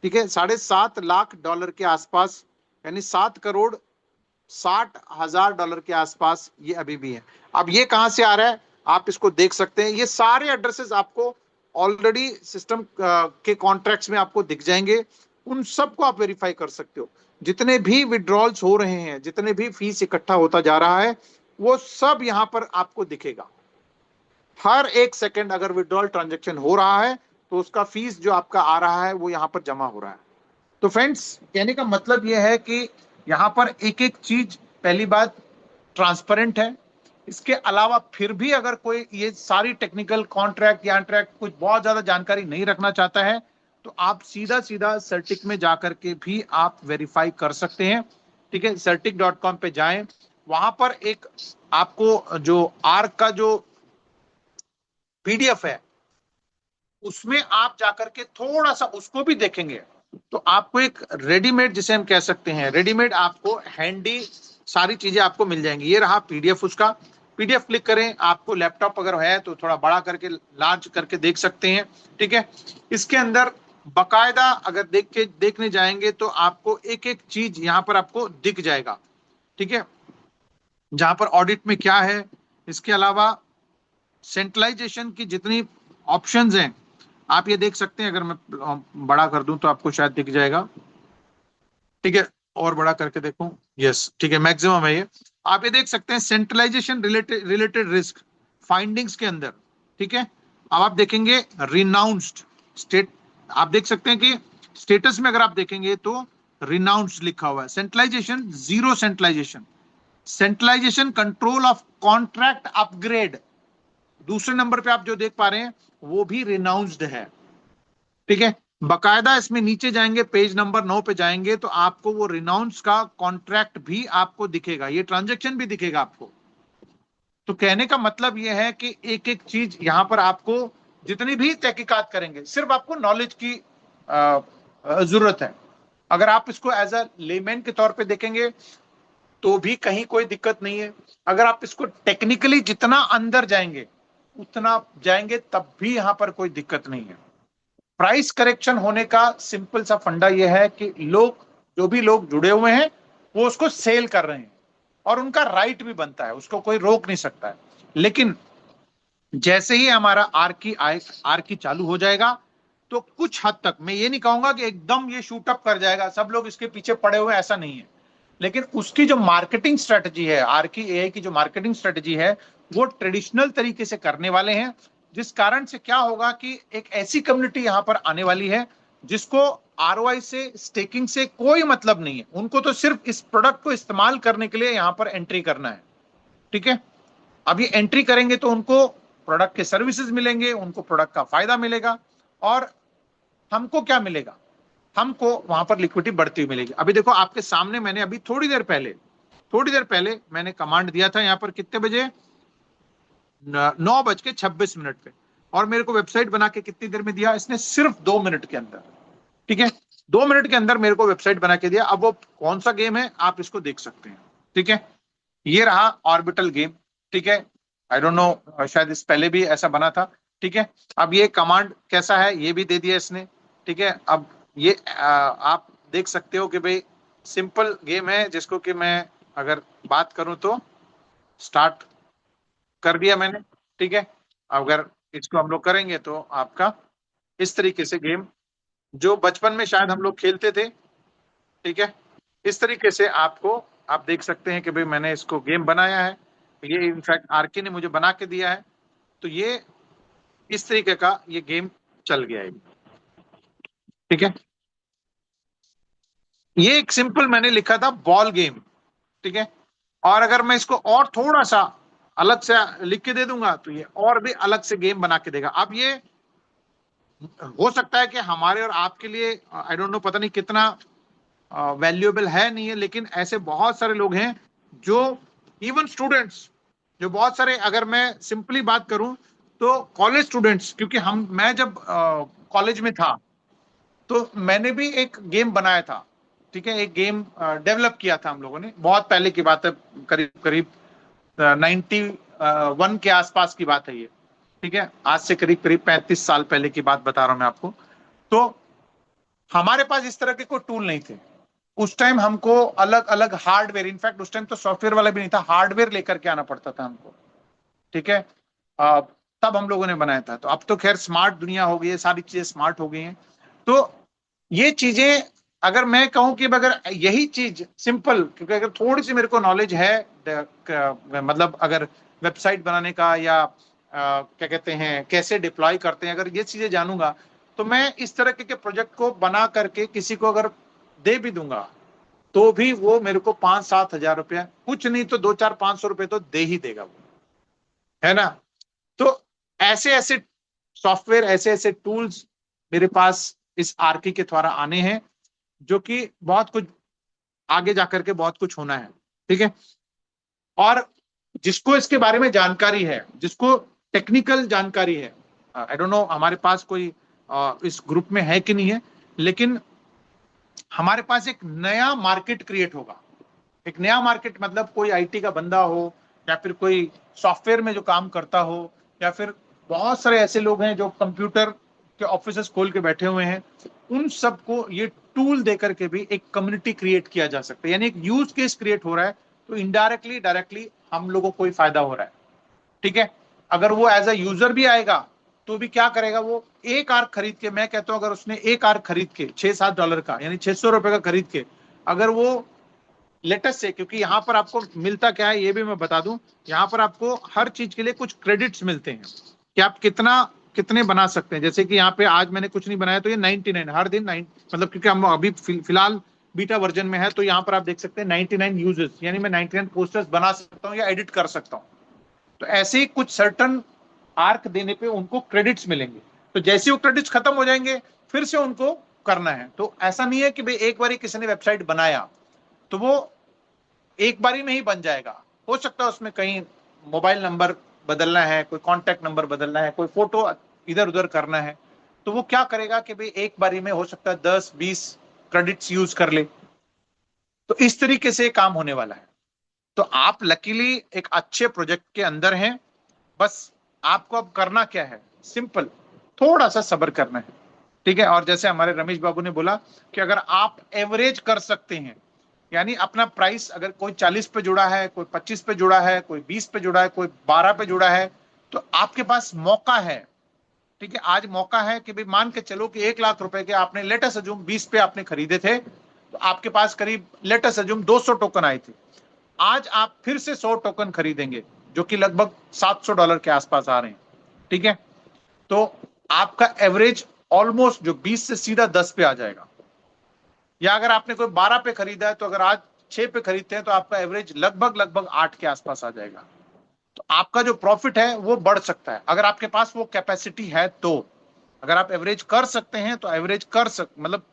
ठीक है, $7.5 लाख के आसपास, यानी $7,60,000 के आसपास ये अभी भी है। अब ये कहां से आ रहा है आप इसको देख सकते हैं। ये सारे एड्रेसेस आपको ऑलरेडी सिस्टम के कॉन्ट्रैक्ट्स में आपको दिख जाएंगे, उन सबको आप वेरीफाई कर सकते हो। जितने भी विड्रॉल्स हो रहे हैं, जितने भी फीस इकट्ठा होता जा रहा है, वो सब यहां पर आपको दिखेगा। हर एक सेकंड अगर विड्रॉल ट्रांजैक्शन हो रहा है तो उसका फीस जो आपका आ रहा है वो यहां पर जमा हो रहा है। तो फ्रेंड्स, कहने का मतलब यह है कि यहां पर एक एक चीज, पहली बात, ट्रांसपेरेंट है। इसके अलावा फिर भी अगर कोई ये सारी टेक्निकल कॉन्ट्रैक्ट या ट्रैक्ट कुछ बहुत ज्यादा जानकारी नहीं रखना चाहता है, तो आप सीधा सीधा सर्टिक में जाकर के भी आप वेरीफाई कर सकते हैं। ठीक है, certic.com पे जाएं, वहां पर एक आपको जो आर्क का जो पीडीएफ है, उसमें आप जाकर के थोड़ा सा उसको भी देखेंगे तो आपको एक रेडीमेड, जिसे हम कह सकते हैं रेडीमेड, आपको हैंडी सारी चीजें आपको मिल जाएंगी। ये रहा पीडीएफ उसका। पीडीएफ क्लिक करें, आपको लैपटॉप अगर है तो थोड़ा बड़ा करके लार्ज करके देख सकते हैं। ठीक है, इसके अंदर बकायदा अगर देखने जाएंगे तो आपको एक एक चीज यहां पर आपको दिख जाएगा। ठीक है, जहां पर ऑडिट में क्या है, इसके अलावा सेंट्रलाइजेशन की जितनी ऑप्शंस हैं आप ये देख सकते हैं। अगर मैं बड़ा कर दूं तो आपको शायद दिख जाएगा। ठीक है, और बड़ा करके देखूं, यस, ठीक है, मैक्सिमम है ये। आप ये देख सकते हैं सेंट्रलाइजेशन रिलेटेड रिस्क फाइंडिंग्स के अंदर। ठीक है, अब आप देखेंगे रिनाउंस्ड स्टेट, आप देख सकते हैं कि स्टेटस में अगर आप देखेंगे तो रिनाउंस्ड लिखा हुआ है। Centralization zero, centralization control of contract upgrade, दूसरे नंबर पे आप जो देख पा रहे हैं वो भी रिनाउंस्ड है। ठीक है, बकायदा इसमें नीचे जाएंगे, पेज नंबर 9 पे जाएंगे तो आपको वो रिनाउंस का कॉन्ट्रैक्ट भी आपको दिखेगा, ये ट्रांजैक्शन भी दिखेगा आपको। तो कहने का मतलब ये है कि एक एक चीज यहां पर आपको, जितनी भी तहकीकात करेंगे, सिर्फ आपको नॉलेज की जरूरत है। अगर आप इसको एज अ लेमैन के तौर पे देखेंगे तो भी कहीं कोई दिक्कत नहीं है। अगर आप इसको टेक्निकली जितना अंदर जाएंगे उतना जाएंगे तब भी यहां पर कोई दिक्कत नहीं है। प्राइस करेक्शन होने का सिंपल सा फंडा यह है कि लोग, जो भी लोग जुड़े हुए हैं, वो उसको सेल कर रहे हैं और उनका राइट भी बनता है, उसको कोई रोक नहीं सकता है। लेकिन जैसे ही हमारा आर की चालू हो जाएगा तो कुछ हद तक, मैं ये नहीं कहूंगा कि एकदम ये शूट अप कर जाएगा, सब लोग इसके पीछे पड़े हुए, ऐसा नहीं है। लेकिन उसकी जो मार्केटिंग स्ट्रेटजी है, आर की एआई की जो मार्केटिंग स्ट्रेटजी है, वो ट्रेडिशनल तरीके से करने वाले हैं। जिस कारण से क्या होगा कि एक ऐसी कम्युनिटी यहां पर आने वाली है जिसको आरओआई से, स्टेकिंग से कोई मतलब नहीं है। उनको तो सिर्फ इस प्रोडक्ट को इस्तेमाल करने के लिए यहां पर एंट्री करना है। ठीक है, अब ये एंट्री करेंगे तो उनको प्रोडक्ट के सर्विसेज मिलेंगे, उनको प्रोडक्ट का फायदा मिलेगा, और हमको क्या मिलेगा? हमको वहां पर लिक्विडिटी बढ़ती हुई मिलेगी। अभी देखो आपके सामने, मैंने अभी थोड़ी देर पहले मैंने कमांड दिया था यहां पर, कितने बजे? 9:26 पे, और मेरे को वेबसाइट बना के कितनी देर में दिया इसने? सिर्फ 2 मिनट के अंदर। ठीक है, 2 मिनट के अंदर मेरे को वेबसाइट बना के दिया। अब वो कौन सा गेम है आप इसको देख सकते हैं। ठीक है, ये रहा ऑर्बिटल गेम। ठीक है, आई डोंट नो, शायद इस पहले भी ऐसा बना था। ठीक है, अब ये कमांड कैसा है ये भी दे दिया इसने। ठीक है, अब ये आप देख सकते हो कि भाई सिंपल गेम है, जिसको कि मैं अगर बात करूं तो स्टार्ट कर दिया मैंने। ठीक है, अगर इसको हम लोग करेंगे तो आपका इस तरीके से गेम, जो बचपन में शायद हम लोग खेलते थे, ठीक है, इस तरीके से आपको आप देख सकते हैं कि भाई मैंने इसको गेम बनाया है, ये इनफैक्ट आरके ने मुझे बना के दिया है। तो ये इस तरीके का ये गेम चल गया है। ठीक है, ये एक सिंपल मैंने लिखा था बॉल गेम। ठीक है, और अगर मैं इसको और थोड़ा सा अलग से लिख के दे दूंगा तो ये और भी अलग से गेम बना के देगा। अब ये हो सकता है कि हमारे और आपके लिए आई डोंट नो, पता नहीं कितना वैल्यूएबल है नहीं है, लेकिन ऐसे बहुत सारे लोग हैं जो इवन स्टूडेंट्स, जो बहुत सारे, अगर मैं सिंपली बात करूं तो कॉलेज स्टूडेंट्स, क्योंकि मैं जब कॉलेज में था तो मैंने भी एक गेम बनाया था। ठीक है, एक गेम डेवलप किया था हम लोगों ने, बहुत पहले की बात है, करीब करीब 91 के आसपास की बात है ये। ठीक है, आज से करीब करीब 35 साल पहले की बात बता रहा हूं मैं आपको। तो हमारे पास इस तरह के कोई टूल नहीं थे उस टाइम। हमको अलग अलग हार्डवेयर, इनफैक्ट उस टाइम तो सॉफ्टवेयर वाला भी नहीं था, हार्डवेयर लेकर के आना पड़ता था हमको। ठीक है, अ, तब हम लोगों ने बनाया था। तो अब तो खैर स्मार्ट दुनिया हो गई है, सारी चीजें स्मार्ट हो गई हैं। तो ये चीजें, अगर मैं कहूं कि अगर यही चीज सिंपल, क्योंकि अगर थोड़ी सी मेरे को नॉलेज है, मतलब अगर वेबसाइट बनाने का या क्या कहते हैं कैसे डिप्लॉय करते हैं, अगर ये चीजें जानूंगा तो मैं इस तरह के प्रोजेक्ट को बना करके किसी को अगर दे भी दूंगा तो भी वो मेरे को 5-7 हजार रुपया, कुछ नहीं तो 200-400-500 रुपए तो दे ही देगा वो, है ना। तो ऐसे ऐसे सॉफ्टवेयर, ऐसे ऐसे टूल्स मेरे पास इस आरकी के द्वारा आने हैं, जो कि बहुत कुछ आगे जाकर के बहुत कुछ होना है। ठीक है, और जिसको इसके बारे में जानकारी है, जिसको टेक्निकल जानकारी है, आई डोंट नो हमारे पास कोई इस ग्रुप में है कि नहीं है, लेकिन हमारे पास एक नया मार्केट क्रिएट होगा। एक नया मार्केट मतलब कोई आईटी का बंदा हो, या फिर कोई सॉफ्टवेयर में जो काम करता हो, या फिर बहुत सारे ऐसे लोग हैं जो कंप्यूटर के ऑफिस खोल के बैठे हुए हैं, उन सबको ये टूल देकर के भी एक कम्युनिटी क्रिएट किया जा सकता है। यानी एक यूज केस क्रिएट हो रहा है, तो इनडायरेक्टली डायरेक्टली हम लोगों को ही फायदा हो रहा है। ठीक है, अगर वो एज अ यूजर भी आएगा तो भी क्या करेगा, वो एक आर्क खरीद के, मैं कहता हूं अगर उसने एक आर्क खरीद के $6-7 का, यानी $600 का खरीद के, अगर वो लेटेस्ट से, क्योंकि यहाँ पर आपको मिलता क्या है ये भी मैं बता दूं, यहाँ पर आपको हर चीज के लिए कुछ क्रेडिट्स मिलते हैं कि आप कितना कितने बना सकते हैं। जैसे कि यहाँ पे आज मैंने कुछ नहीं बनाया तो ये 99 हर दिन 9, मतलब क्योंकि हम अभी फिलहाल बीटा वर्जन में है, तो यहाँ पर आप देख सकते हैं 99 यूजर्स, यानी मैं 99 पोस्टर्स बना सकता हूँ या एडिट कर सकता हूँ। तो ऐसे ही कुछ सर्टन आर्क देने पे उनको क्रेडिट्स मिलेंगे। तो जैसे वो क्रेडिट्स खत्म हो जाएंगे फिर से उनको करना है। तो ऐसा नहीं है कि भाई एक बार किसी ने वेबसाइट बनाया तो वो एक बारी में ही बन जाएगा। हो सकता है उसमें कहीं मोबाइल नंबर बदलना है, कोई कॉन्टैक्ट नंबर बदलना है, कोई फोटो इधर उधर करना है, तो वो क्या करेगा कि भाई एक बारी में हो सकता है 10-20 क्रेडिट्स यूज कर ले। तो इस तरीके से काम होने वाला है। तो आप लकीली एक अच्छे प्रोजेक्ट के अंदर हैं। बस आपको अब करना क्या है, सिंपल, थोड़ा सा सब्र करना है। ठीक है, और जैसे हमारे रमेश बाबू ने बोला कि अगर आप एवरेज कर सकते हैं, यानी अपना प्राइस अगर कोई 40 पे जुड़ा है, कोई 25 पे जुड़ा है, कोई 20 पे जुड़ा है, कोई 12 पे जुड़ा है, तो आपके पास मौका है। ठीक है, आज मौका है कि भाई मान के चलो कि 1 लाख रुपए के आपने लेटेस्ट अजूम 20 पे आपने खरीदे थे, तो आपके पास करीब लेटेस्ट अजूम 200 टोकन आए थे। आज आप फिर से 100 टोकन खरीदेंगे, जो कि लगभग $700 के आसपास आ रहे हैं। ठीक है, तो आपका एवरेज ऑलमोस्ट जो 20 से सीधा 10 पे आ जाएगा। या अगर आपने कोई 12 पे खरीदा है तो अगर आज 6 पे खरीदते हैं तो आपका एवरेज लगभग लगभग 8 के आसपास आ जाएगा। तो आपका जो प्रॉफिट है वो बढ़ सकता है अगर आपके पास वो कैपेसिटी है। तो अगर आप एवरेज कर सकते हैं तो एवरेज मतलब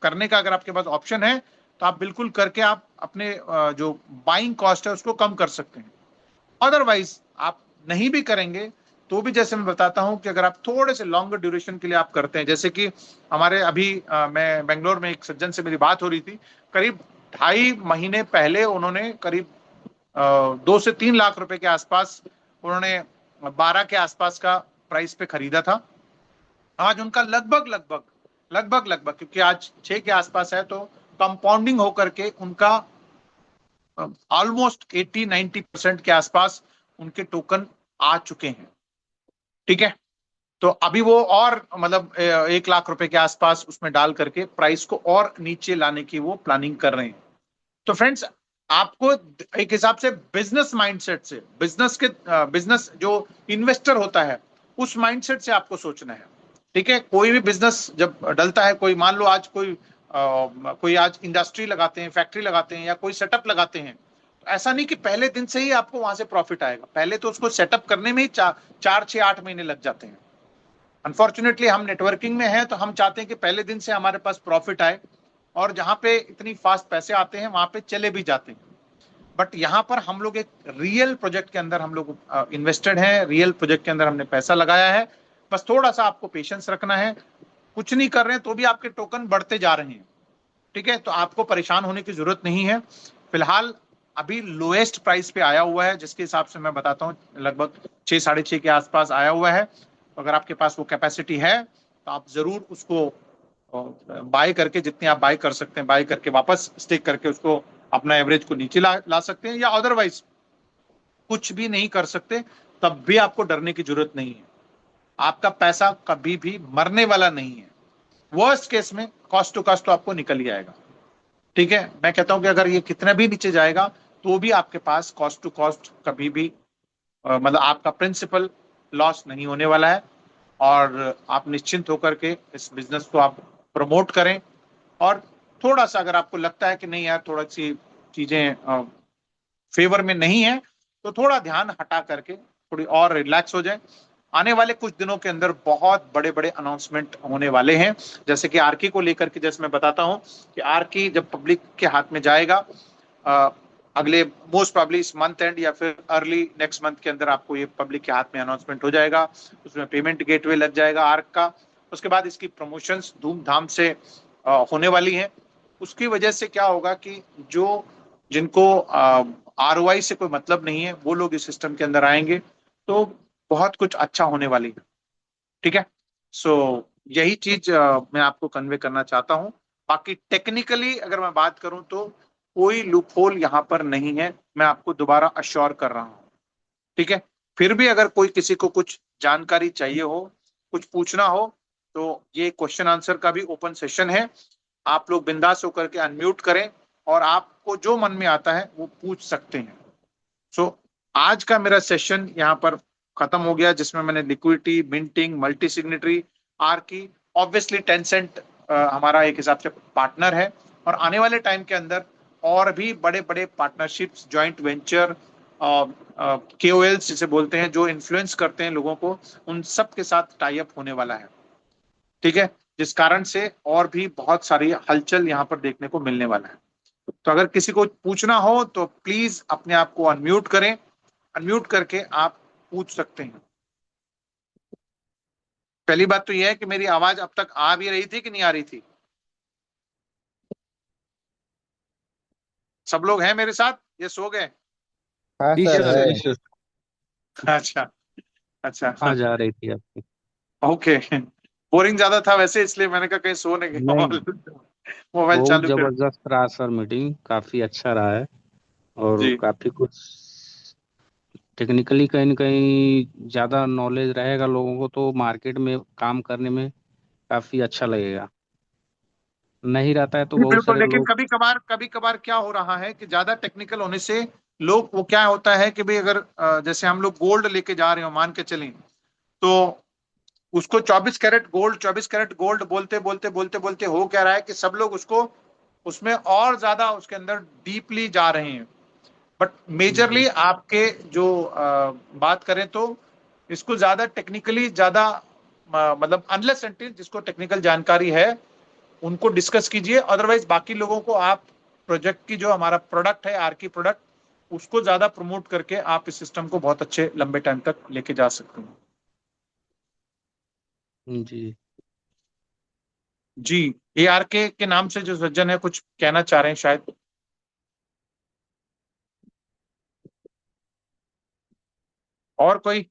करने का अगर आपके पास ऑप्शन है तो आप बिल्कुल करके आप अपने जो बाइंग कॉस्ट है उसको कम कर सकते हैं। अदरवाइज आप नहीं भी करेंगे तो भी, जैसे मैं बताता हूं कि अगर आप थोड़े से लॉन्गर ड्यूरेशन के लिए आप करते हैं, जैसे कि हमारे अभी मैं बेंगलोर में एक सज्जन से मेरी बात हो रही थी, करीब 2.5 महीने पहले उन्होंने करीब 2 से 3 लाख रुपए के आसपास उन्होंने 12 के आसपास का प्राइस पे खरीदा था। आज उनका लगभग लगभग लगभग लगभग, क्योंकि आज 6 के आसपास है, तो कंपाउंडिंग होकर के उनका ऑलमोस्ट 80-90% के आसपास उनके टोकन आ चुके हैं। ठीक है, तो अभी वो और मतलब 1 लाख रुपए के आसपास उसमें डाल करके प्राइस को और नीचे लाने की वो प्लानिंग कर रहे हैं। तो फ्रेंड्स, आपको एक हिसाब से बिजनेस माइंडसेट से, बिजनेस जो इन्वेस्टर होता है उस माइंडसेट से आपको सोचना है। ठीक है, कोई भी बिजनेस जब डलता है, कोई मान लो आज कोई आज इंडस्ट्री लगाते हैं, फैक्ट्री लगाते हैं या कोई सेटअप लगाते हैं, तो ऐसा नहीं कि पहले दिन से ही आपको वहां से प्रॉफिट आएगा। पहले तो उसको सेटअप करने में ही 4 6 8 महीने लग जाते हैं। अनफॉर्चुनेटली हम नेटवर्किंग में हैं तो हम चाहते हैं कि पहले दिन से हमारे पास प्रॉफिट आए, और जहां पे इतनी फास्ट पैसे आते हैं वहां पे चले भी जाते हैं। बट यहाँ पर हम लोग एक रियल प्रोजेक्ट के अंदर हम लोग इन्वेस्टेड हैं, रियल प्रोजेक्ट के अंदर हमने पैसा लगाया है। बस थोड़ा सा आपको पेशेंस रखना है। कुछ नहीं कर रहे हैं तो भी आपके टोकन बढ़ते जा रहे हैं। ठीक है, तो आपको परेशान होने की जरूरत नहीं है। फिलहाल अभी लोएस्ट प्राइस पे आया हुआ है, जिसके हिसाब से मैं बताता हूँ लगभग 6 साढ़े 6 के आसपास आया हुआ है। तो अगर आपके पास वो कैपेसिटी है तो आप जरूर उसको बाय करके, जितनी आप बाय कर सकते हैं बाय करके वापस स्टेक करके उसको अपना एवरेज को नीचे ला सकते हैं, या अदरवाइज कुछ भी नहीं कर सकते तब भी आपको डरने की जरूरत नहीं है। आपका पैसा कभी भी मरने वाला नहीं है। वर्स्ट केस में कॉस्ट टू कॉस्ट तो आपको निकल ही आएगा। ठीक है, मैं कहता हूं कि अगर ये कितना भी नीचे जाएगा तो भी आपके पास कॉस्ट टू कॉस्ट कभी भी मतलब आपका प्रिंसिपल लॉस नहीं होने वाला है। और आप निश्चिंत होकर के इस बिजनेस को आप प्रमोट करें। और थोड़ा सा अगर आपको लगता है कि नहीं यार, थोड़ा सी चीजें फेवर में नहीं है, तो थोड़ा ध्यान हटा करके थोड़ी और रिलैक्स हो जाए। आने वाले कुछ दिनों के अंदर बहुत बड़े बड़े अनाउंसमेंट होने वाले हैं। जैसे कि आरकी को लेकर के, जैसे मैं बताता हूं कि आरकी जब पब्लिक के हाथ में जाएगा अ, अगले मोस्ट प्रॉब्ली इस मंथ एंड या फिर अर्ली नेक्स्ट मंथ के अंदर आपको ये पब्लिक के हाथ में अनाउंसमेंट हो जाएगा। उसमें पेमेंट गेटवे लग जाएगा आर्क का। उसके बाद इसकी प्रमोशंस धूमधाम से होने वाली हैं। उसकी वजह से क्या होगा कि जो जिनको आरओआई से कोई मतलब नहीं है वो लोग इस सिस्टम के अंदर आएंगे, तो बहुत कुछ अच्छा होने वाली है। ठीक है, सो यही चीज मैं आपको कन्वे करना चाहता हूँ। बाकी टेक्निकली अगर मैं बात करूं तो कोई लूप होल यहाँ पर नहीं है, मैं आपको दोबारा अश्योर कर रहा हूँ। ठीक है, फिर भी अगर कोई किसी को कुछ जानकारी चाहिए हो, कुछ पूछना हो, तो ये क्वेश्चन आंसर का भी ओपन सेशन है। आप लोग बिंदास होकर के अनम्यूट करें और आपको जो मन में आता है वो पूछ सकते हैं। सो आज का मेरा सेशन यहाँ पर खत्म हो गया, जिसमें मैंने लिक्विडिटी, मिंटिंग, मल्टी सिग्नेटरी, आर की, ऑब्वियसली टेंसेंट हमारा एक हिसाब से पार्टनर है। और आने वाले टाइम के अंदर और भी बड़े बड़े पार्टनरशिप्स, जॉइंट वेंचर, केओएल्स जिसे बोलते हैं, जो इन्फ्लुएंस करते हैं लोगों को, उन सब के साथ टाई अप होने वाला है। ठीक है, जिस कारण से और भी बहुत सारी हलचल यहाँ पर देखने को मिलने वाला है। तो अगर किसी को पूछना हो तो प्लीज अपने आप को अनम्यूट करें। अनम्यूट करके आप पूछ सकते हैं। पहली बात तो यह है कि मेरी आवाज अब तक आ भी रही थी कि नहीं आ रही थी? सब लोग हैं मेरे साथ, ये सो गए? हाँ जी सर सर, है। जी सर। अच्छा, अच्छा। आ जा रही थी आपकी। ओके, बोरिंग ज्यादा था वैसे, इसलिए मैंने कहा कहीं सो नहीं गया। नहीं, मोबाइल बहुत चालू कर। जबरदस्त रहा सर, मीटिंग काफी अच्छा रहा है। और जी, काफी कुछ टेक्निकली कहीं न कहीं ज्यादा नॉलेज रहेगा लोगों को, तो मार्केट में काम करने में काफी अच्छा लगेगा। नहीं रहता है तो जी बहुत बिल्कुल। सारे लेकिन लोग। कभी कभार क्या हो रहा है कि ज्यादा टेक्निकल होने से लोग, वो क्या होता है कि भाई अगर जैसे हम लोग गोल्ड लेके जा रहे हो, मान के चलें, तो उसको 24 कैरेट गोल्ड, 24 कैरेट गोल्ड बोलते बोलते बोलते बोलते हो क्या रहा है कि सब लोग उसको उसमें और ज्यादा उसके अंदर डीपली जा रहे हैं। बट जी मेजरली आपके जो बात करें तो इसको ज्यादा टेक्निकली ज्यादा मतलब अनलेस एंटिल जिसको टेक्निकल जानकारी है उनको डिस्कस कीजिए। अदरवाइज बाकी लोगों को आप प्रोजेक्ट की, जो हमारा प्रोडक्ट है आर की प्रोडक्ट, उसको ज्यादा प्रमोट करके आप इस सिस्टम को बहुत अच्छे लंबे टाइम तक लेके जा सकते हैं। जी। जी, ए आर के नाम से जो सज्जन है कुछ कहना चाह रहे हैं शायद। और कोई?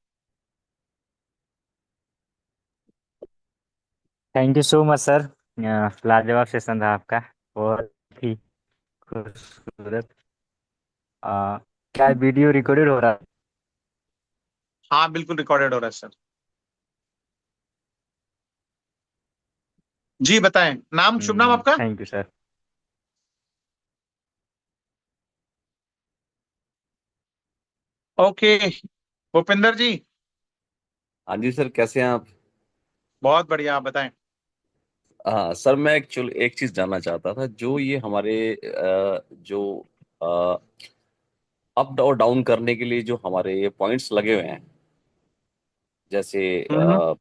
Thank you so much sir. लाजवाब सेशन रहा आपका, बहुत ही खूबसूरत। क्या वीडियो रिकॉर्डेड हो रहा है? हाँ बिल्कुल रिकॉर्डेड हो रहा है सर। जी बताएं, नाम, शुभ नाम आपका? Thank you sir. Okay, Bhupinder ji. हाँ जी सर, कैसे हैं आप? बहुत बढ़िया, आप बताएं। हाँ सर, मैं एक्चुअली एक चीज जानना चाहता था। जो ये हमारे जो अप और डाउन करने के लिए जो हमारे ये पॉइंट्स लगे हुए हैं, जैसे हम्म।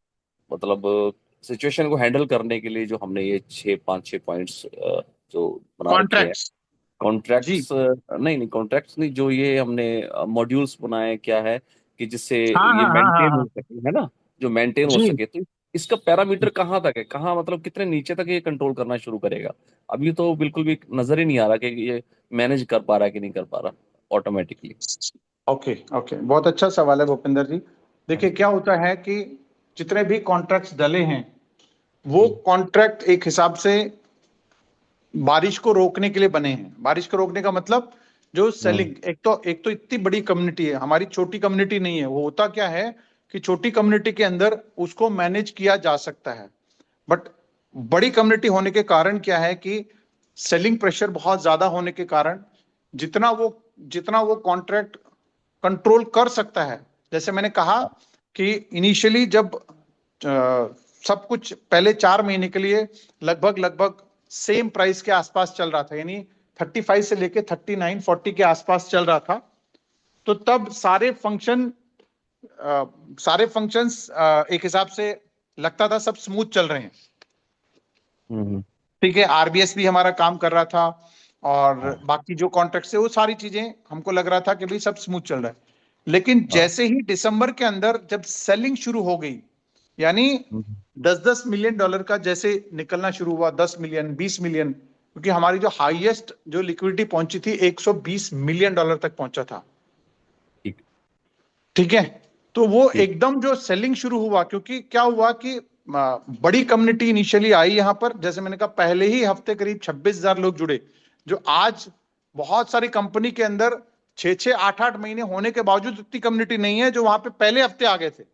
मतलब सिचुएशन को हैंडल करने के लिए जो हमने ये पांच छह पॉइंट्स जो बना रखे हैं। कॉन्ट्रैक्ट्स। जी। कॉन्ट्रैक्ट्स नहीं नहीं, कॉन्ट्रैक्ट्स नहीं, जो ये हमने मॉड्यूल्स बनाए क्या है कि जिससे हाँ ये हाँ हाँ हाँ मेंटेन हो हाँ। सके, है ना? जो मेंटेन हो जी। सके, तो इसका पैरामीटर कहाँ तक है, कहाँ मतलब कितने नीचे तक ये कंट्रोल करना शुरू करेगा? अभी तो बिल्कुल भी नजर ही नहीं आ रहा कि ये मैनेज कर पा रहा है कि नहीं कर पा रहा ऑटोमेटिकली। ओके ओके, बहुत अच्छा सवाल है भूपिंदर जी। हाँ देखिए जी। क्या होता है कि जितने भी कॉन्ट्रैक्ट्स डले हैं वो हम्म, कॉन्ट्रैक्ट एक हिसाब से बारिश को रोकने के लिए बने हैं। बारिश को रोकने का मतलब जो हम्म, सेलिंग, एक तो इतनी बड़ी कम्युनिटी है हमारी, छोटी कम्युनिटी नहीं है। वो होता क्या है कि छोटी कम्युनिटी के अंदर उसको मैनेज किया जा सकता है, बट बड़ी कम्युनिटी होने के कारण क्या है कि सेलिंग प्रेशर बहुत ज्यादा होने के कारण जितना वो जितना वो कॉन्ट्रैक्ट कंट्रोल कर सकता है। जैसे मैंने कहा कि इनिशियली जब सब कुछ पहले 4 महीने के लिए लगभग लगभग सेम प्राइस के आसपास चल रहा था, यानी 35 से लेके 39-40 के आसपास चल रहा था। तो तब सारे फंक्शंस एक हिसाब से लगता था सब स्मूथ चल रहे हैं। हम्म, ठीक है, आरबीएस भी हमारा काम कर रहा था और हाँ बाकी जो कॉन्ट्रैक्ट है वो सारी चीजें हमको लग रहा था कि भाई सब स्मूथ चल रहा है। लेकिन हाँ। जैसे ही दिसंबर के अंदर जब सेलिंग शुरू हो गई, यानी हम्म, 10-10 मिलियन डॉलर का जैसे निकलना शुरू हुआ, 10 मिलियन, 20 मिलियन, क्योंकि हमारी जो हाईएस्ट जो लिक्विडिटी पहुंची थी 120 मिलियन डॉलर तक पहुंचा था। ठीक ठीक है, तो वो ठीक। एकदम जो सेलिंग शुरू हुआ, क्योंकि क्या हुआ कि बड़ी कम्युनिटी इनिशियली आई यहां पर। जैसे मैंने कहा पहले ही हफ्ते करीब 26,000 लोग जुड़े, जो आज बहुत सारी कंपनी के अंदर 6-6 8-8 महीने होने के बावजूद इतनी कम्युनिटी नहीं है जो वहां पे पहले हफ्ते आ गए थे।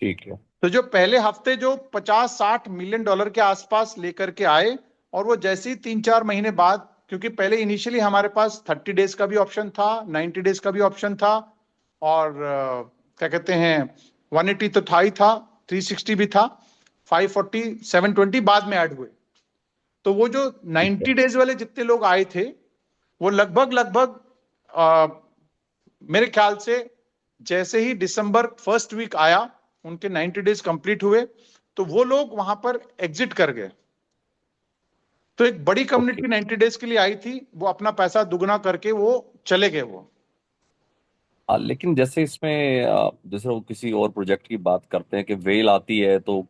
ठीक है। तो जो पहले हफ्ते जो 50-60 मिलियन डॉलर के आसपास लेकर के आए, और वो जैसे ही 3-4 महीने बाद, क्योंकि पहले इनिशियली हमारे पास 30 डेज का भी ऑप्शन था, 90 डेज का भी ऑप्शन था, और क्या कहते हैं 180 तो था ही था, 360 भी था, 540 720 बाद में ऐड हुए। तो वो जो ठीक है। 90 डेज वाले जितने लोग आए थे वो लगभग लगभग मेरे ख्याल से जैसे ही दिसंबर फर्स्ट वीक आया, उनके 90 डेज कंप्लीट हुए, तो वो लोग वहां पर एग्जिट कर गए। तो एक बड़ी ओके। कम्युनिटी 90 डेज के लिए आई थी, वो अपना पैसा दुगना करके वो चले गए वो। लेकिन जैसे इसमें जैसे वो किसी और प्रोजेक्ट की बात करते हैं कि वेल आती है तो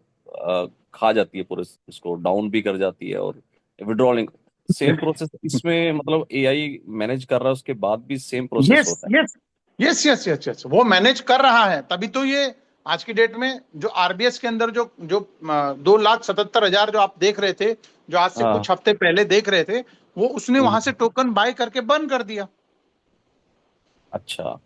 खा जाती है पूरे इसको, डाउन भी कर जाती है और विड्रॉलिंग। सेम प्रोसेस इसमें मतलब एआई मैनेज कर रहा है, उसके बाद भी सेम प्रोसेस यस होता है? Yes yes yes yes yes, वो मैनेज कर रहा है, तभी तो ये आज की डेट में जो आरबीएस के अंदर जो जो 2,77,000 जो आप देख रहे थे, जो आज से हाँ। कुछ हफ्ते पहले देख रहे थे, वो उसने हम्म, वहां से टोकन बाय करके बंद कर दिया। अच्छा।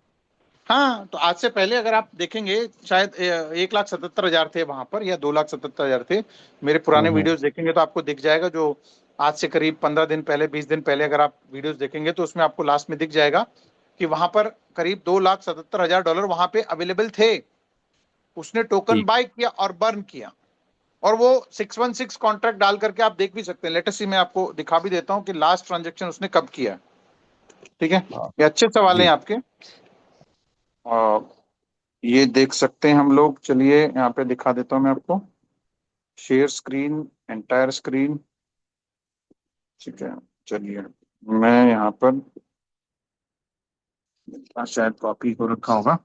हाँ, तो आज से पहले अगर आप देखेंगे शायद 1,77,000 थे वहां पर, या 2,77,000 थे। मेरे पुराने हम्म, वीडियोस देखेंगे तो आपको दिख जाएगा, जो आज से करीब 15 दिन पहले, 20 दिन पहले अगर आप वीडियोस देखेंगे तो उसमें आपको लास्ट में दिख जाएगा कि वहां पर करीब 2,77,000 डॉलर वहां पे अवेलेबल थे। उसने टोकन ठीक। बाय किया और बर्न किया, और वो 616 कॉन्ट्रैक्ट डाल करके आप देख भी सकते हैं। लेटेस्ट ही मैं आपको दिखा भी देता हूँ कि लास्ट ट्रांजेक्शन उसने कब किया। ठीक है, हाँ ये अच्छे सवाल हैं जी। आपके। और ये देख सकते हैं हम लोग, चलिए यहाँ पे दिखा देता हूँ मैं आपको, शेयर स्क्रीन, एंटायर स्क्रीन। ठीक है, चलिए मैं यहाँ पर, शायद कॉपी हो रखा होगा।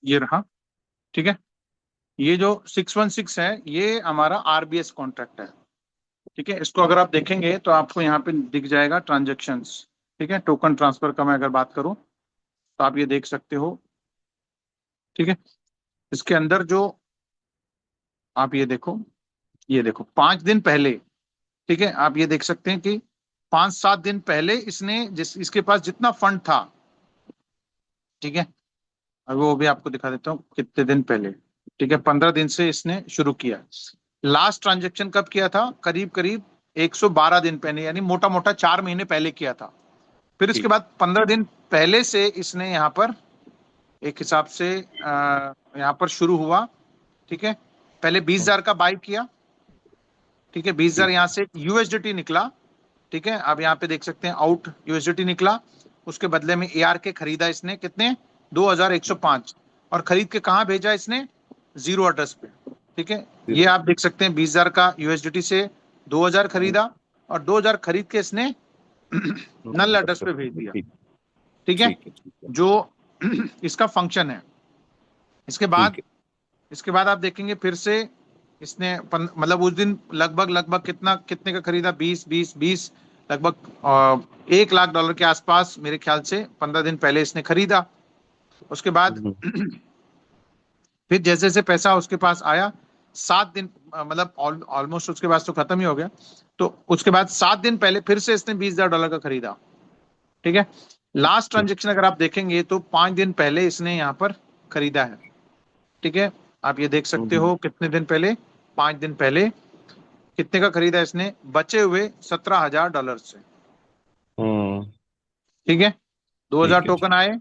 ये रहा। ठीक है, ये जो 616 है ये हमारा आरबीएस कॉन्ट्रैक्ट है। ठीक है, इसको अगर आप देखेंगे तो आपको यहाँ पे दिख जाएगा ट्रांजेक्शन्स। ठीक है, टोकन ट्रांसफर का मैं अगर बात करूँ तो आप ये देख सकते हो। ठीक है, इसके अंदर जो आप ये देखो, 5 दिन पहले ठीक है, आप ये देख सकते हैं कि 5-7 दिन पहले इसने इसके पास जितना फंड था, ठीक है, अब वो भी आपको दिखा देता हूँ कितने दिन पहले। ठीक है, 15 दिन से इसने शुरू किया। लास्ट ट्रांजेक्शन कब किया था? करीब करीब 112 दिन पहले, यानी मोटा मोटा 4 महीने पहले किया था। फिर इसके बाद 15 दिन पहले से इसने यहाँ पर एक हिसाब से यहाँ पर शुरू हुआ। ठीक है, पहले 20,000 का बाई किया। ठीक है, 20,000 यहाँ से यूएसडीटी निकला। ठीक है, आप यहाँ पे देख सकते हैं आउट यूएसडीटी निकला। उसके बदले में एआर के खरीदा इसने, कितने? 2,105। और खरीद के कहाँ भेजा इसने? जीरो एड्रेस पे। ठीक है, ये आप देख सकते हैं 20,000 का यूएसडीटी से 2,000 खरीदा और 2,000 खरीद के इसने नल एड्रेस पे भेज दिया। ठीक है, जो इसका फंक्शन है। इसके बाद आप देखेंगे फिर से इसने मतलब उस दिन लगभग कितने का खरीदा? 20 लगभग $1,00,000 के आसपास मेरे ख्याल से 15 दिन पहले इसने खरीदा। उसके बाद फिर जैसे जैसे पैसा उसके पास आया, 7 दिन मतलब ऑलमोस्ट उसके पास तो खत्म ही हो गया, तो उसके बाद 7 दिन पहले फिर से इसने $20,000 का खरीदा। ठीक है, लास्ट ट्रांजेक्शन अगर आप देखेंगे तो 5 दिन पहले इसने यहाँ पर खरीदा है। ठीक है, आप ये देख सकते हो कितने दिन पहले, 5 दिन पहले कितने का खरीदा इसने? बचे हुए $17,000 से। ठीक है, 2,000 टोकन आए,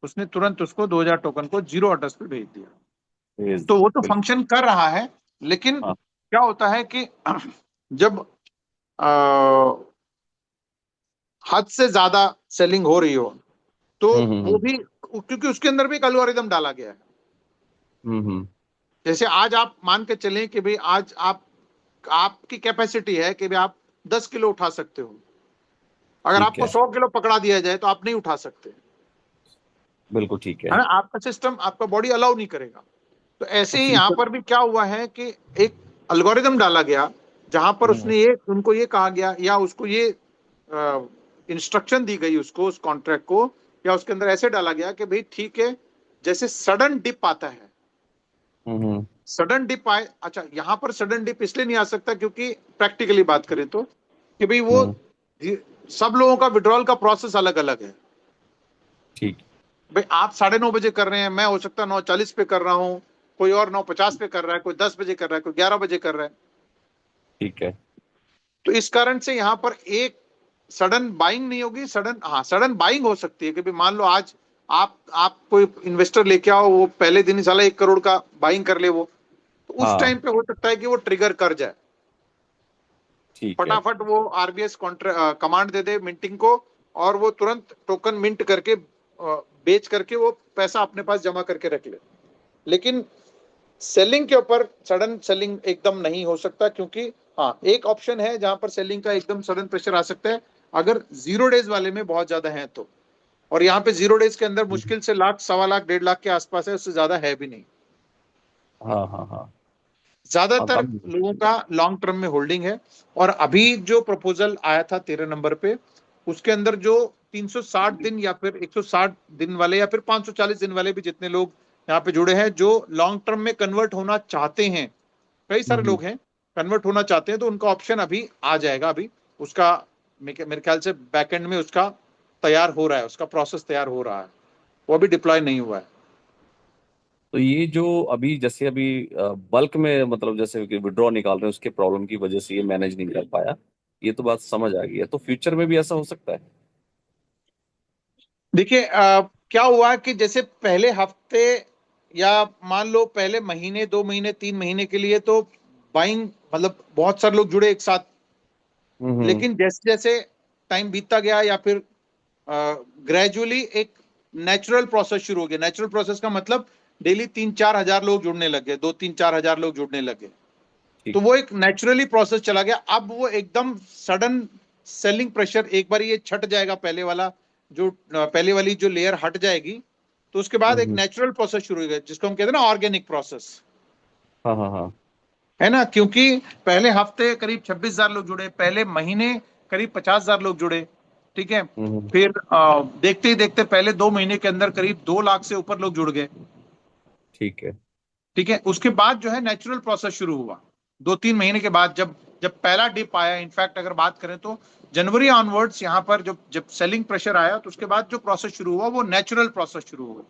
उसने तुरंत उसको 2,000 टोकन को जीरो एड्रेस पे भेज दिया। तो वो तो फंक्शन कर रहा है, लेकिन क्या होता है कि जब हद से ज्यादा सेलिंग हो रही हो तो वो भी, क्योंकि उसके अंदर भी एक एल्गोरिदम डाला गया है। जैसे आज आप मान के चलें कि भाई आज आपकी कैपेसिटी है कि भाई आप 10 किलो उठा सकते हो। अगर आपको 100 किलो पकड़ा दिया जाए तो आप नहीं उठा सकते। बिल्कुल ठीक है ना, आपका सिस्टम, आपका बॉडी अलाउ नहीं करेगा। तो ऐसे ही यहाँ पर भी क्या हुआ है कि एक एल्गोरिदम डाला गया जहां पर उसने उनको ये कहा गया, या उसको ये इंस्ट्रक्शन दी गई उसको, उस कॉन्ट्रैक्ट को, या उसके अंदर ऐसे डाला गया कि भाई ठीक है, जैसे सडन डिप आता है, सडन डिप आए। अच्छा, यहां पर सडन डिप इसलिए नहीं आ सकता क्योंकि प्रैक्टिकली बात करें तो कि भाई वो सब लोगों का विड्रॉल का प्रोसेस अलग अलग है। ठीक, भाई आप 9:30 बजे कर रहे हैं, मैं हो सकता 9:40 पे कर रहा हूं, कोई और 9:50 पे कर रहा है, कोई 10 बजे कर रहा है, कोई 11 बजे कर रहा है। ठीक है, तो इस कारण से यहां पर एक सडन बाइंग नहीं होगी। सडन बाइंग हो सकती है कि भाई मान लो आज आप कोई इन्वेस्टर लेके आओ, वो पहले दिन ही साला 1 करोड़ का बाइंग कर ले, वो तो उस टाइम पे हो सकता है कि वो ट्रिगर कर जाए, फटाफट वो आरबीएस कमांड दे दे मिंटिंग को, और वो तुरंत टोकन मिंट करके बेच करके वो पैसा अपने पास जमा करके रख ले। लेकिन सेलिंग के ऊपर सडन सेलिंग एकदम नहीं हो सकता, क्योंकि हाँ, एक ऑप्शन है जहां पर सेलिंग का एकदम सडन प्रेशर आ सकता है, अगर 0 डेज वाले में बहुत ज्यादा है तो। और यहाँ पे 0 डेज के अंदर मुश्किल से 1,00,000, 1,25,000, 1,50,000 के आसपास है, उससे ज्यादा है भी नहीं। ज्यादातर लोगों का लॉन्ग टर्म में होल्डिंग है। और अभी जो प्रपोजल आया था 13 नंबर पे, उसके अंदर जो 360 दिन या फिर 160 दिन वाले या फिर 540 दिन वाले भी जितने लोग यहाँ पे जुड़े हैं, जो लॉन्ग टर्म में कन्वर्ट होना चाहते हैं, कई सारे लोग हैं कन्वर्ट होना चाहते हैं, तो उनका ऑप्शन अभी आ जाएगा। अभी उसका मेरे ख्याल से बैकएंड में उसका तैयार हो रहा है, उसका प्रोसेस तैयार हो रहा है, वो अभी डिप्लॉय नहीं हुआ है। तो ये जो अभी जैसे अभी बल्क में मतलब जैसे कि विड्रॉ निकाल रहे हैं, उसके प्रॉब्लम की वजह से ये मैनेज नहीं कर पाया, ये तो बात समझ आ गई है। तो फ्यूचर में भी ऐसा हो सकता है? देखिए, क्या हुआ कि जैसे पहले हफ्ते या मान लो पहले महीने, 2 महीने, 3 महीने के लिए तो बाइंग मतलब बहुत सारे लोग जुड़े एक साथ। लेकिन जैसे जैसे टाइम बीतता गया या फिर ग्रेजुअली एक नेचुरल प्रोसेस शुरू हो गया। नेचुरल प्रोसेस का मतलब डेली 3-4 हजार लोग जुड़ने लगे, 2-3-4 हजार लोग जुड़ने लगे, तो वो एक नेचुरली प्रोसेस चला गया। अब वो एकदम सडन सेलिंग प्रेशर एक बार ये छट जाएगा, पहले वाली जो लेयर हट जाएगी, तो उसके बाद एक नेचुरल प्रोसेस शुरू होगा, जिसको हम कहते हैं ना ऑर्गेनिक प्रोसेस। है ना, क्योंकि पहले हफ्ते करीब 26,000 लोग जुड़े, पहले महीने करीब 50,000 लोग जुड़े। ठीक है, फिर देखते ही देखते पहले 2 महीने के अंदर करीब 2 लाख से ऊपर लोग जुड़ गए। ठीक है, ठीक है, उसके बाद जो है नेचुरल प्रोसेस शुरू हुआ 2-3 महीने के बाद, जब जब पहला डिप आया, इनफैक्ट अगर बात करें तो जनवरी ऑनवर्ड्स यहाँ पर जब सेलिंग प्रेशर आया, तो उसके बाद जो प्रोसेस शुरू हुआ वो नेचुरल प्रोसेस शुरू हुआ।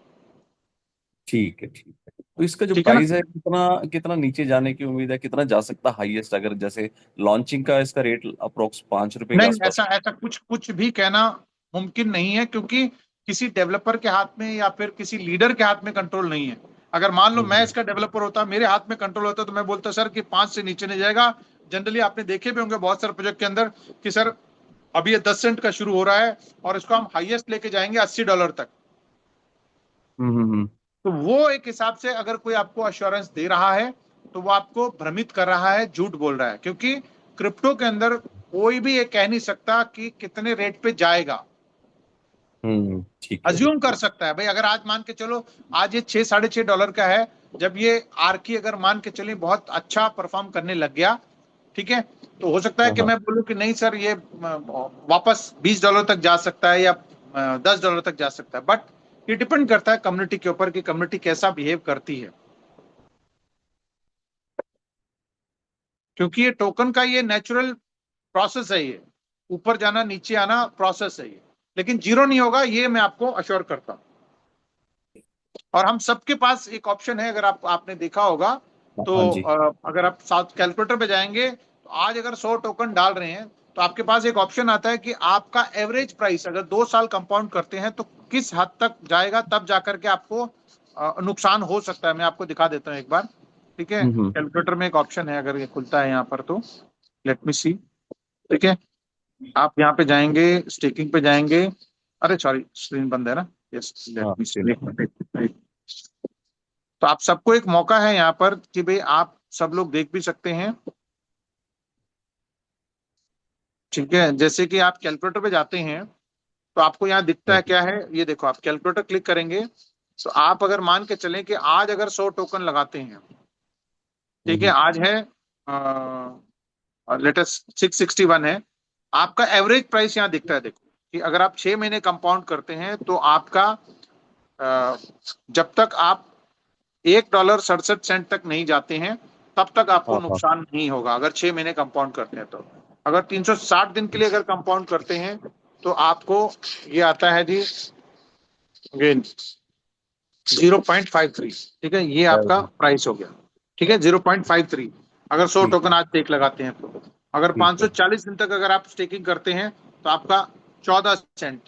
ठीक है, ठीक है। तो इसका जो ठीक है ना। प्राइस है, कितना कितना नीचे जाने की उम्मीद है, कितना जा सकता है हाईएस्ट, अगर जैसे लॉन्चिंग का इसका रेट अप्रोक्स 5 रुपए के नहीं, आसपास? ऐसा ऐसा कुछ कुछ भी कहना मुमकिन नहीं है, क्योंकि किसी डेवलपर के हाथ में या फिर किसी लीडर के हाथ में कंट्रोल नहीं है। अगर मान लो मैं हम्म। इसका डेवलपर होता, मेरे हाथ में कंट्रोल होता, तो मैं बोलता सर कि 5 से नीचे नहीं जाएगा। जनरली आपने देखे भी होंगे बहुत सारे प्रोजेक्ट के अंदर कि सर अभी ये 10 सेंट का शुरू हो रहा है और इसको हम हाईएस्ट लेके जाएंगे $80 तक। हम्म। तो वो एक हिसाब से अगर कोई आपको अश्योरेंस दे रहा है तो वो आपको भ्रमित कर रहा है, झूठ बोल रहा है, क्योंकि क्रिप्टो के अंदर कोई भी ये कह नहीं सकता कि कितने रेट पे जाएगा। ठीक है। अज्यूम कर सकता है भाई, अगर आज मान के चलो आज ये $6-6.5 का है, जब ये आर्की अगर मान के चले बहुत अच्छा परफॉर्म करने लग गया, ठीक है, तो हो सकता है हाँ कि हाँ। मैं बोलूं कि नहीं सर ये वापस $20 तक जा सकता है या $10 तक जा सकता है। बट ये डिपेंड करता है कम्युनिटी के ऊपर कि कम्युनिटी कैसा बिहेव करती है, क्योंकि ये टोकन का ये नेचुरल प्रोसेस है, ये ऊपर जाना नीचे आना प्रोसेस है ये, लेकिन जीरो नहीं होगा, ये मैं आपको अश्योर करता हूं। और हम सबके पास एक ऑप्शन है, अगर आपने देखा होगा तो हाँ जी। अगर आप साथ कैलकुलेटर पे जाएंगे तो आज अगर 100 टोकन डाल रहे हैं तो आपके पास एक ऑप्शन आता है कि आपका एवरेज प्राइस अगर 2 साल कंपाउंड करते हैं तो किस हद तक जाएगा, तब जाकर के आपको नुकसान हो सकता है। मैं आपको दिखा देता हूँ एक बार, ठीक है। हम्म। कैलकुलेटर में एक ऑप्शन है, अगर ये खुलता है यहाँ पर तो लेट मी सी, ठीक है। आप यहाँ पे जाएंगे, स्टेकिंग पे जाएंगे, अरे सॉरी स्क्रीन बंद है ना, यस लेट हाँ, मी ठीक सी। तो आप सबको एक मौका है यहाँ पर कि भाई आप सब लोग देख भी सकते हैं, ठीक है। जैसे कि आप कैलकुलेटर पे जाते हैं तो आपको यहाँ दिखता है। है क्या है, ये देखो, आप कैलकुलेटर क्लिक करेंगे तो आप अगर मान के चलें कि आज अगर 100 टोकन लगाते हैं, ठीक है, हम्म। आज है लेटेस्ट 661 है, आपका एवरेज प्राइस यहाँ दिखता है। देखो कि अगर आप 6 महीने कंपाउंड करते हैं तो आपका जब तक आप $1.67 तक नहीं जाते हैं तब तक आपको हाँ हाँ। नुकसान नहीं होगा, अगर 6 महीने कंपाउंड करते हैं तो। अगर 360 दिन के लिए अगर कंपाउंड करते हैं तो आपको ये आता है जी अगेन 0.53, ठीक है, ये आपका चलो, प्राइस हो गया, ठीक है, 0.53। अगर 100 ठीक टोकन है, आज स्टेक लगाते हैं तो अगर ठीक है। 540 दिन तक अगर आप स्टेकिंग करते हैं तो आपका 14 सेंट।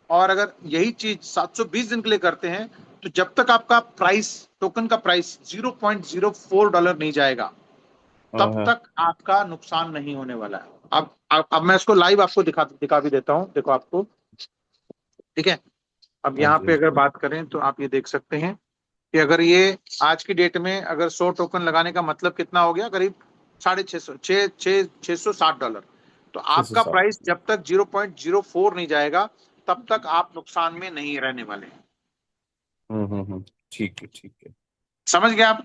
और अगर यही चीज 720 दिन के लिए करते हैं तो जब तक आपका प्राइस, टोकन का प्राइस $0.04 नहीं जाएगा हाँ तब हाँ। तक आपका नुकसान नहीं होने वाला है। अब मैं इसको लाइव आपको दिखा भी देता हूं, देखो आपको, ठीक है। अब हाँ यहाँ जी, पे हाँ अगर जी। बात करें तो आप ये देख सकते हैं कि अगर ये आज की डेट में अगर 100 टोकन लगाने का मतलब कितना हो गया, करीब 650 $660। तो छह सौ आपका सात प्राइस जब तक 0.04 नहीं जाएगा तब तक आप नुकसान में नहीं रहने वाले हैं। ठीक है, ठीक है। समझ गए आप।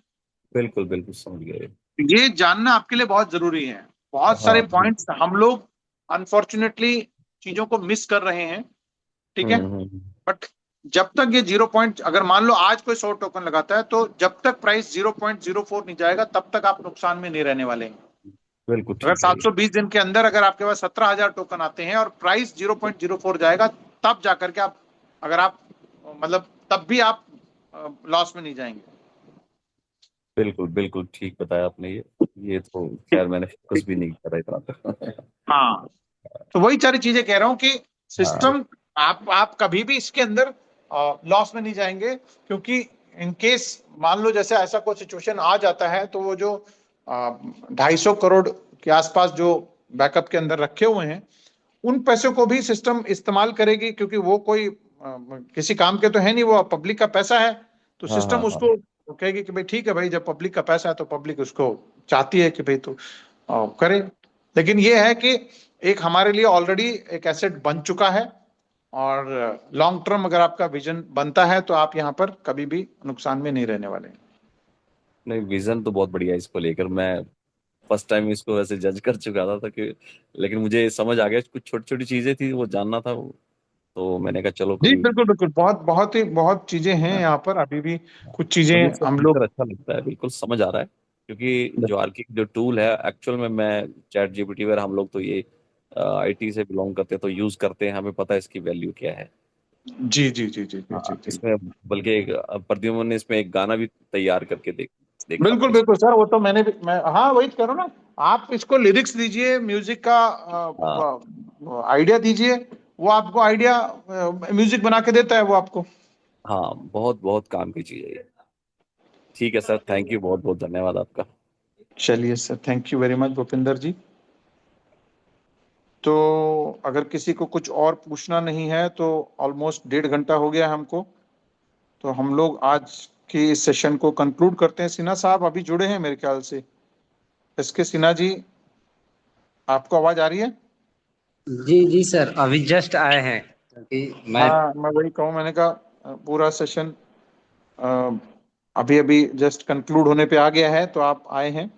बिल्कुल बिल्कुल समझ गए। ये जानना आपके लिए बहुत जरूरी है। बहुत सारे हाँ पॉइंट्स बिल्कुल। हम लोग अनफॉर्चुनेटली चीजों को मिस कर रहे हैं, ठीक है। हम्म। बट जब तक ये 0 अगर मान लो आज कोई 100 टोकन लगाता है तो जब तक प्राइस 0.04 नहीं जाएगा तब तक आप नुकसान में नहीं रहने वाले हैं। बिल्कुल अगर ठीक है ये। 720 दिन के अंदर अगर आपके पास 17,000 टोकन आते हैं और प्राइस 0.04 जाएगा, तब जाकर के आप, अगर आप मतलब तब भी आप लॉस में नहीं जाएंगे। बिल्कुल बिल्कुल ठीक बताया आपने ये तो खैर मैंने फोकस भी नहीं करा इतना तक। हाँ, तो वही सारी चीजें कह रहा हूँ कि हाँ। सिस्टम, आप कभी भी इसके अंदर लॉस में नहीं जाएंगे, क्योंकि इन केस मान लो जैसे ऐसा कोई सिचुएशन आ जाता है तो वो जो 250 करोड़ के आसपास जो बैकअप के अंदर रखे हुए हैं उन पैसों को भी सिस्टम इस्तेमाल करेगी, क्योंकि वो कोई किसी काम के तो है नहीं, वो पब्लिक का पैसा है। तो हाँ हाँ सिस्टम हाँ। उसको कहेगी कि भाई ठीक है भाई, जब पब्लिक का पैसा है तो पब्लिक उसको चाहती है कि भाई तो करे। लेकिन ये है कि एक हमारे लिए ऑलरेडी एक एसेट बन चुका है, और लॉन्ग टर्म अगर आपका विजन बनता है तो आप यहाँ पर कभी भी नुकसान में नहीं रहने वाले। नहीं, विजन तो बहुत बढ़िया है इसको लेकर। मैं फर्स्ट टाइम इसको वैसे जज कर चुका था कि, लेकिन मुझे समझ आ गया कुछ छोटी छोटी चीजें थी वो जानना था वो, तो मैंने कहा चलो जी कभी। बिल्कुल बिल्कुल, बहुत बहुत चीजें हैं हाँ, यहाँ पर अभी भी, कुछ चीजें मुझे इसका हम फ्यूचर लोग। अच्छा लगता है, बिल्कुल समझ आ रहा है। क्योंकि जो आर्की जो टूल है एक्चुअल में, मैं चैट जीपीटी वगैरह हम लोग तो ये आईटी से बिलोंग करते हैं तो यूज करते हैं, हमें पता है इसकी वैल्यू क्या है। जी जी जी जी जी जी हाँ, जी। इसमें बल्कि प्रद्युम्न ने इसमें एक गाना भी तैयार करके देखा था बिल्कुल इस। बिल्कुल सर, वो तो मैं हाँ वही कह रहा हूँ ना। आप इसको लिरिक्स दीजिए, म्यूजिक का हाँ आइडिया दीजिए, वो आपको आइडिया म्यूजिक बना के देता है वो आपको। हाँ, बहुत बहुत काम की चीज है ये। ठीक है सर, थैंक यू, बहुत बहुत धन्यवाद आपका। चलिए sir, thank you very much Bhupinder ji. तो अगर किसी को कुछ और पूछना नहीं है तो ऑलमोस्ट 1.5 घंटा हो गया हमको, तो हम लोग आज की इस सेशन को कंक्लूड करते हैं। सिन्हा साहब अभी जुड़े हैं मेरे ख्याल से। इसके सिन्हा जी, आपको आवाज आ रही है? जी जी सर, अभी जस्ट आए हैं क्योंकि मैं हाँ, मैं वही कहूँ, मैंने कहा पूरा सेशन अभी अभी जस्ट कंक्लूड होने पे आ गया है, तो आप आए हैं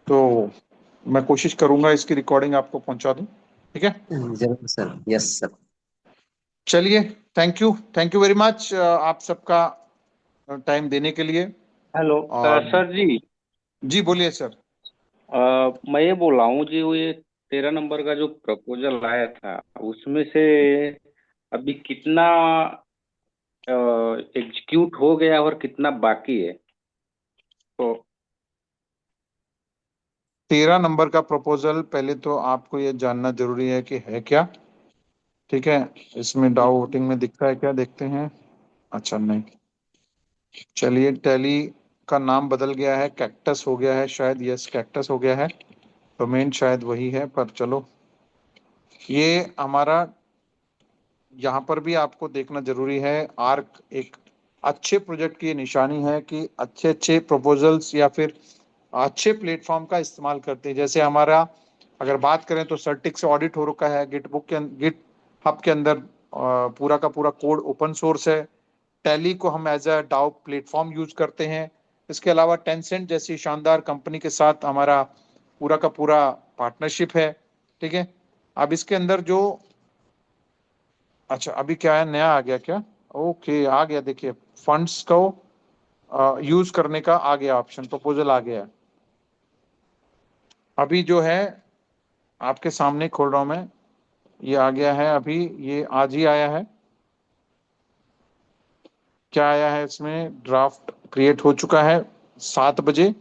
तो मैं कोशिश करूंगा इसकी रिकॉर्डिंग आपको पहुंचा दूं। ठीक है, जरूर सर, यस सर। चलिए, थैंक यू वेरी मच आप सबका टाइम देने के लिए। हेलो और सर जी, जी बोलिए सर। मैं ये बोल रहा हूँ जी, वो ये 13 नंबर का जो प्रपोजल आया था उसमें से अभी कितना एग्जीक्यूट हो गया और कितना बाकी है? तो 13 नंबर का प्रपोजल, पहले तो आपको ये जानना जरूरी है कि है क्या। ठीक है, इसमें डाउ वोटिंग में दिखता है क्या, देखते हैं। अच्छा नहीं, चलिए, टैली का नाम बदल गया है, कैक्टस हो गया है शायद। यस, कैक्टस हो गया है। डोमेन शायद वही है, पर चलो, ये हमारा यहाँ पर भी आपको देखना जरूरी है। आर्क एक अच्छे प्रोजेक्ट की निशानी है कि अच्छे अच्छे प्रपोजल्स या फिर अच्छे प्लेटफॉर्म का इस्तेमाल करते हैं। जैसे हमारा अगर बात करें तो सर्टिक से ऑडिट हो रखा है, गिट हब के अंदर पूरा का पूरा कोड ओपन सोर्स है। टैली को हम एज अ डाउ प्लेटफॉर्म यूज करते हैं। इसके अलावा टेंसेंट जैसी शानदार कंपनी के साथ हमारा पूरा का पूरा पार्टनरशिप है। ठीक है, अब इसके अंदर जो, अच्छा अभी क्या है, नया आ गया क्या? ओके, आ गया, देखिए, फंड्स को यूज करने का आ गया ऑप्शन, प्रपोजल आ गया है। अभी जो है आपके सामने खोल रहा हूं मैं, ये आ गया है अभी, ये आज ही आया है। क्या आया है इसमें, ड्राफ्ट क्रिएट हो चुका है 7 बजे।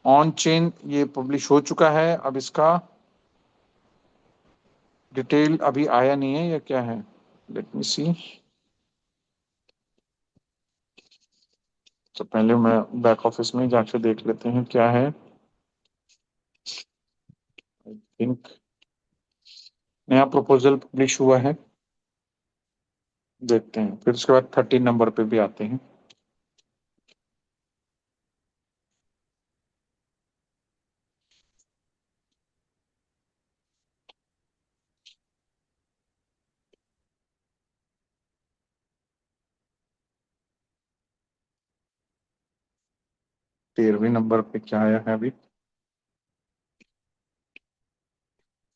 ऑन चेन ये पब्लिश हो चुका है। अब इसका डिटेल अभी आया नहीं है, या क्या है, लेट मी सी। तो पहले मैं बैक ऑफिस में जाके देख लेते हैं क्या है। आई थिंक नया प्रपोजल पब्लिश हुआ है, देखते हैं। फिर उसके बाद 13 नंबर पे भी आते हैं। तेरहवीं नंबर पे क्या आया है अभी?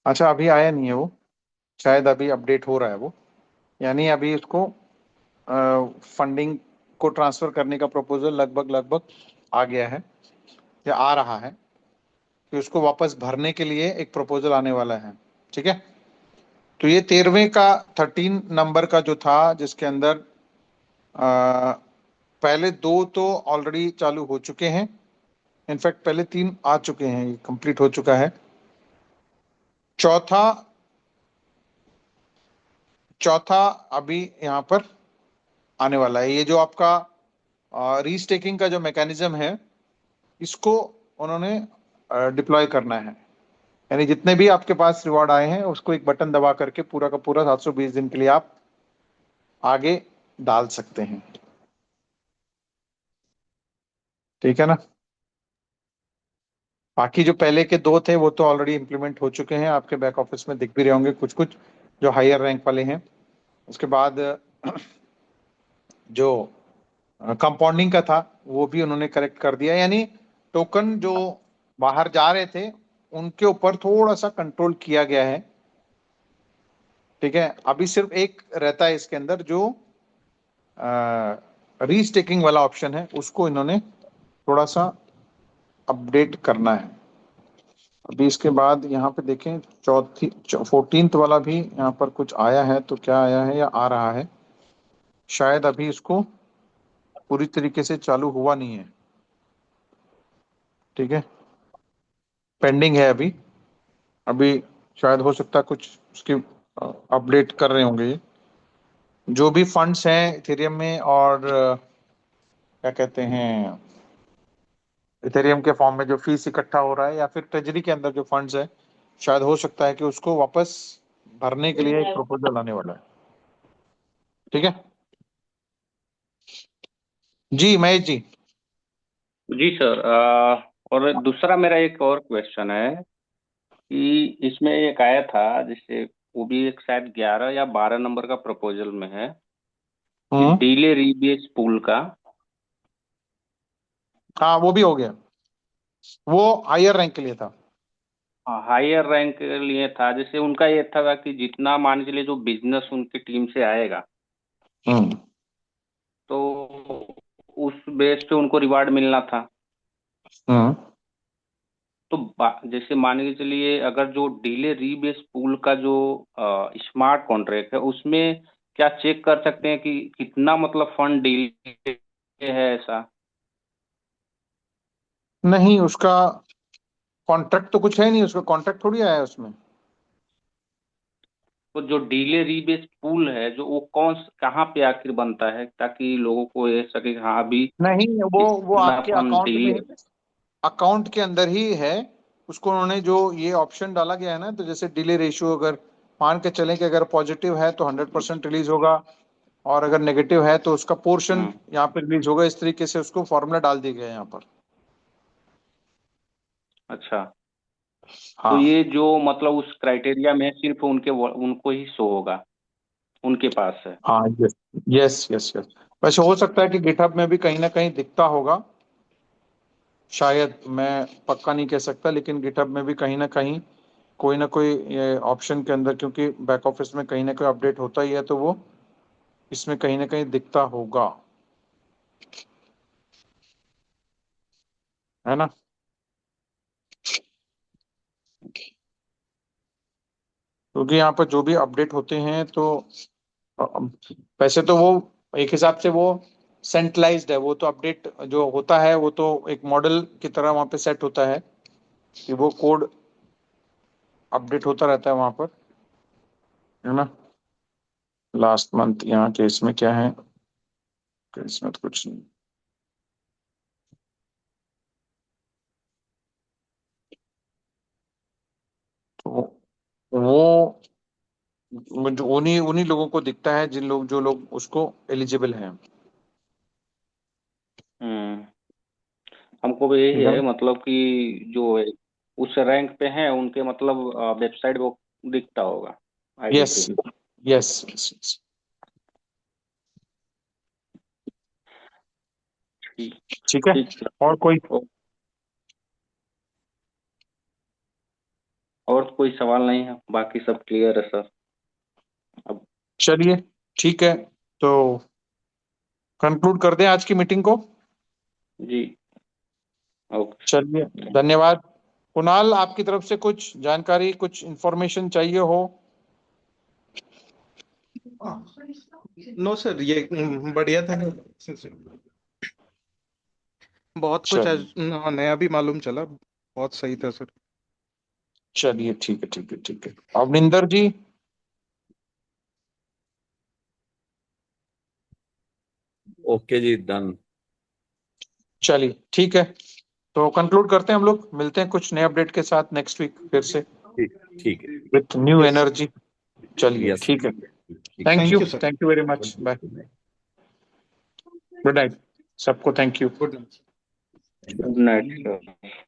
अच्छा, अभी आया नहीं है वो, शायद अभी अपडेट हो रहा है वो। यानी अभी उसको फंडिंग को ट्रांसफर करने का प्रपोजल लगभग लगभग आ गया है, या आ रहा है, कि उसको वापस भरने के लिए एक प्रपोजल आने वाला है। ठीक है, तो ये 13वें का 13 नंबर का जो था, जिसके अंदर पहले 2 तो ऑलरेडी चालू हो चुके हैं। इनफैक्ट पहले 3 आ चुके हैं, ये कंप्लीट हो चुका है। चौथा चौथा अभी यहाँ पर आने वाला है। ये जो आपका रीस्टेकिंग का जो मैकेनिज्म है, इसको उन्होंने डिप्लॉय करना है। यानी जितने भी आपके पास रिवॉर्ड आए हैं, उसको एक बटन दबा करके पूरा का पूरा 720 दिन के लिए आप आगे डाल सकते हैं। ठीक है ना? बाकी जो पहले के 2 थे वो तो ऑलरेडी इंप्लीमेंट हो चुके हैं, आपके बैक ऑफिस में दिख भी रहे होंगे कुछ कुछ, जो हायर रैंक वाले हैं। उसके बाद जो कंपाउंडिंग का था वो भी उन्होंने करेक्ट कर दिया। यानी टोकन जो बाहर जा रहे थे उनके ऊपर थोड़ा सा कंट्रोल किया गया है। ठीक है, अभी सिर्फ एक रहता है इसके अंदर, जो रीस्टेकिंग वाला ऑप्शन है, उसको इन्होंने थोड़ा सा अपडेट करना है। अभी इसके बाद यहाँ पे देखें 14th वाला भी यहाँ पर कुछ आया है, तो क्या आया है या आ रहा है, शायद अभी इसको पूरी तरीके से चालू हुआ नहीं है। ठीक है, पेंडिंग है अभी। अभी शायद हो सकता है कुछ उसकी अपडेट कर रहे होंगे ये। जो भी फंड्स हैं इथेरियम में और क्या कहते हैं, इथेरियम के फॉर्म में जो फीस इकट्ठा हो रहा है या फिर ट्रेजरी के अंदर जो फंड्स है, शायद हो सकता है कि उसको वापस भरने के लिए एक प्रपोजल आने वाला है। ठीक है जी महेश जी। जी सर। और दूसरा मेरा एक और क्वेश्चन है कि इसमें एक आया था, जिससे वो भी एक शायद 11 या 12 नंबर का प्रपोजल में है कि हम्म, डीले रीबेस पूल का। हाँ वो भी हो गया, वो हायर रैंक के लिए था। हायर रैंक के लिए था, जैसे उनका ये था कि जितना मान के लिए जो बिजनेस उनकी टीम से आएगा, हम्म, तो उस बेस पे उनको रिवार्ड मिलना था। हम्म, तो जैसे मान के चलिए, अगर जो डीले रीबेस पूल का जो स्मार्ट कॉन्ट्रैक्ट है, उसमें क्या चेक कर सकते हैं कि कितना मतलब फंड डीले है ऐसा? नहीं उसका कॉन्ट्रैक्ट तो कुछ है नहीं, उसका कॉन्ट्रैक्ट थोड़ी आया है उसमें। तो जो डीले रीबेस पूल है, जो वो कहाँ पे आखिर बनता है, ताकि लोगों को ये सके कि हाँ अभी नहीं वो इतना आपके फंड अकाउंट में डीले। ही, अकाउंट के अंदर ही है। उसको उन्होंने जो ये ऑप्शन डाला गया है ना, तो जैसे डिले रेशियो अगर मान के चलें कि अगर पॉजिटिव है तो 100% रिलीज होगा, और अगर नेगेटिव है तो उसका पोर्शन हम्म। यहाँ पे रिलीज होगा। इस तरीके से उसको फॉर्मूला डाल दिया गया है यहाँ पर। अच्छा। तो हाँ ये जो मतलब उस क्राइटेरिया में सिर्फ उनको ही शो होगा, उनके पास है। हाँ, यस यस यस यस। वैसे हो सकता है कि गिटहब में भी कहीं ना कहीं दिखता होगा, शायद, मैं पक्का नहीं कह सकता, लेकिन गिटहब में भी कहीं ना कोई ये ऑप्शन के अंदर, क्योंकि बैक ऑफिस में कहीं ना कोई अपडेट होता ही है, तो वो इसमें कहीं ना कहीं दिखता होगा, है ना। क्योंकि यहाँ पर जो भी अपडेट होते हैं तो अ, वैसे तो वो एक हिसाब से वो सेंट्रलाइज्ड है, वो तो अपडेट जो होता है वो तो एक मॉडल की तरह वहाँ पे सेट होता है कि वो कोड अपडेट होता रहता है वहाँ पर, है ना। लास्ट मंथ यहाँ के इसमें क्या है, कि इसमें तो कुछ नहीं। तो वो जो उन्हीं उन्हीं लोगों को दिखता है जिन लोग जो लोग उसको एलिजिबल हैं। हम्म। हमको भी यही ठीक है है, ना। मतलब कि जो उस रैंक पे हैं उनके मतलब वेबसाइट वो दिखता होगा, यस आईडीटी। Yes yes. ठीक। ठीक है, ठीक है। और कोई। ओ- और तो कोई सवाल नहीं है, बाकी सब क्लियर है सर। अब। चलिए ठीक है, तो कंक्लूड कर दें आज की मीटिंग को। जी। ओके। चलिए, धन्यवाद। कुणाल, आपकी तरफ से कुछ जानकारी, कुछ इंफॉर्मेशन चाहिए हो? नो सर, ये बढ़िया था। बहुत कुछ आज चलिए नया भी मालूम चला, बहुत सही था सर। चलिए, ठीक है ठीक है ठीक है। अवनिंदर जी। ओके जी, डन। चलिए ठीक है, तो कंक्लूड करते हैं, हम लोग मिलते हैं कुछ नए अपडेट के साथ नेक्स्ट वीक फिर से, ठीक ठीक है। With new yes sir. Energy. चलिए यस। ठीक है, ठीक है। Thank thank you very much, bye, Good night. Good night सबको, thank you. Good night. Good night sir.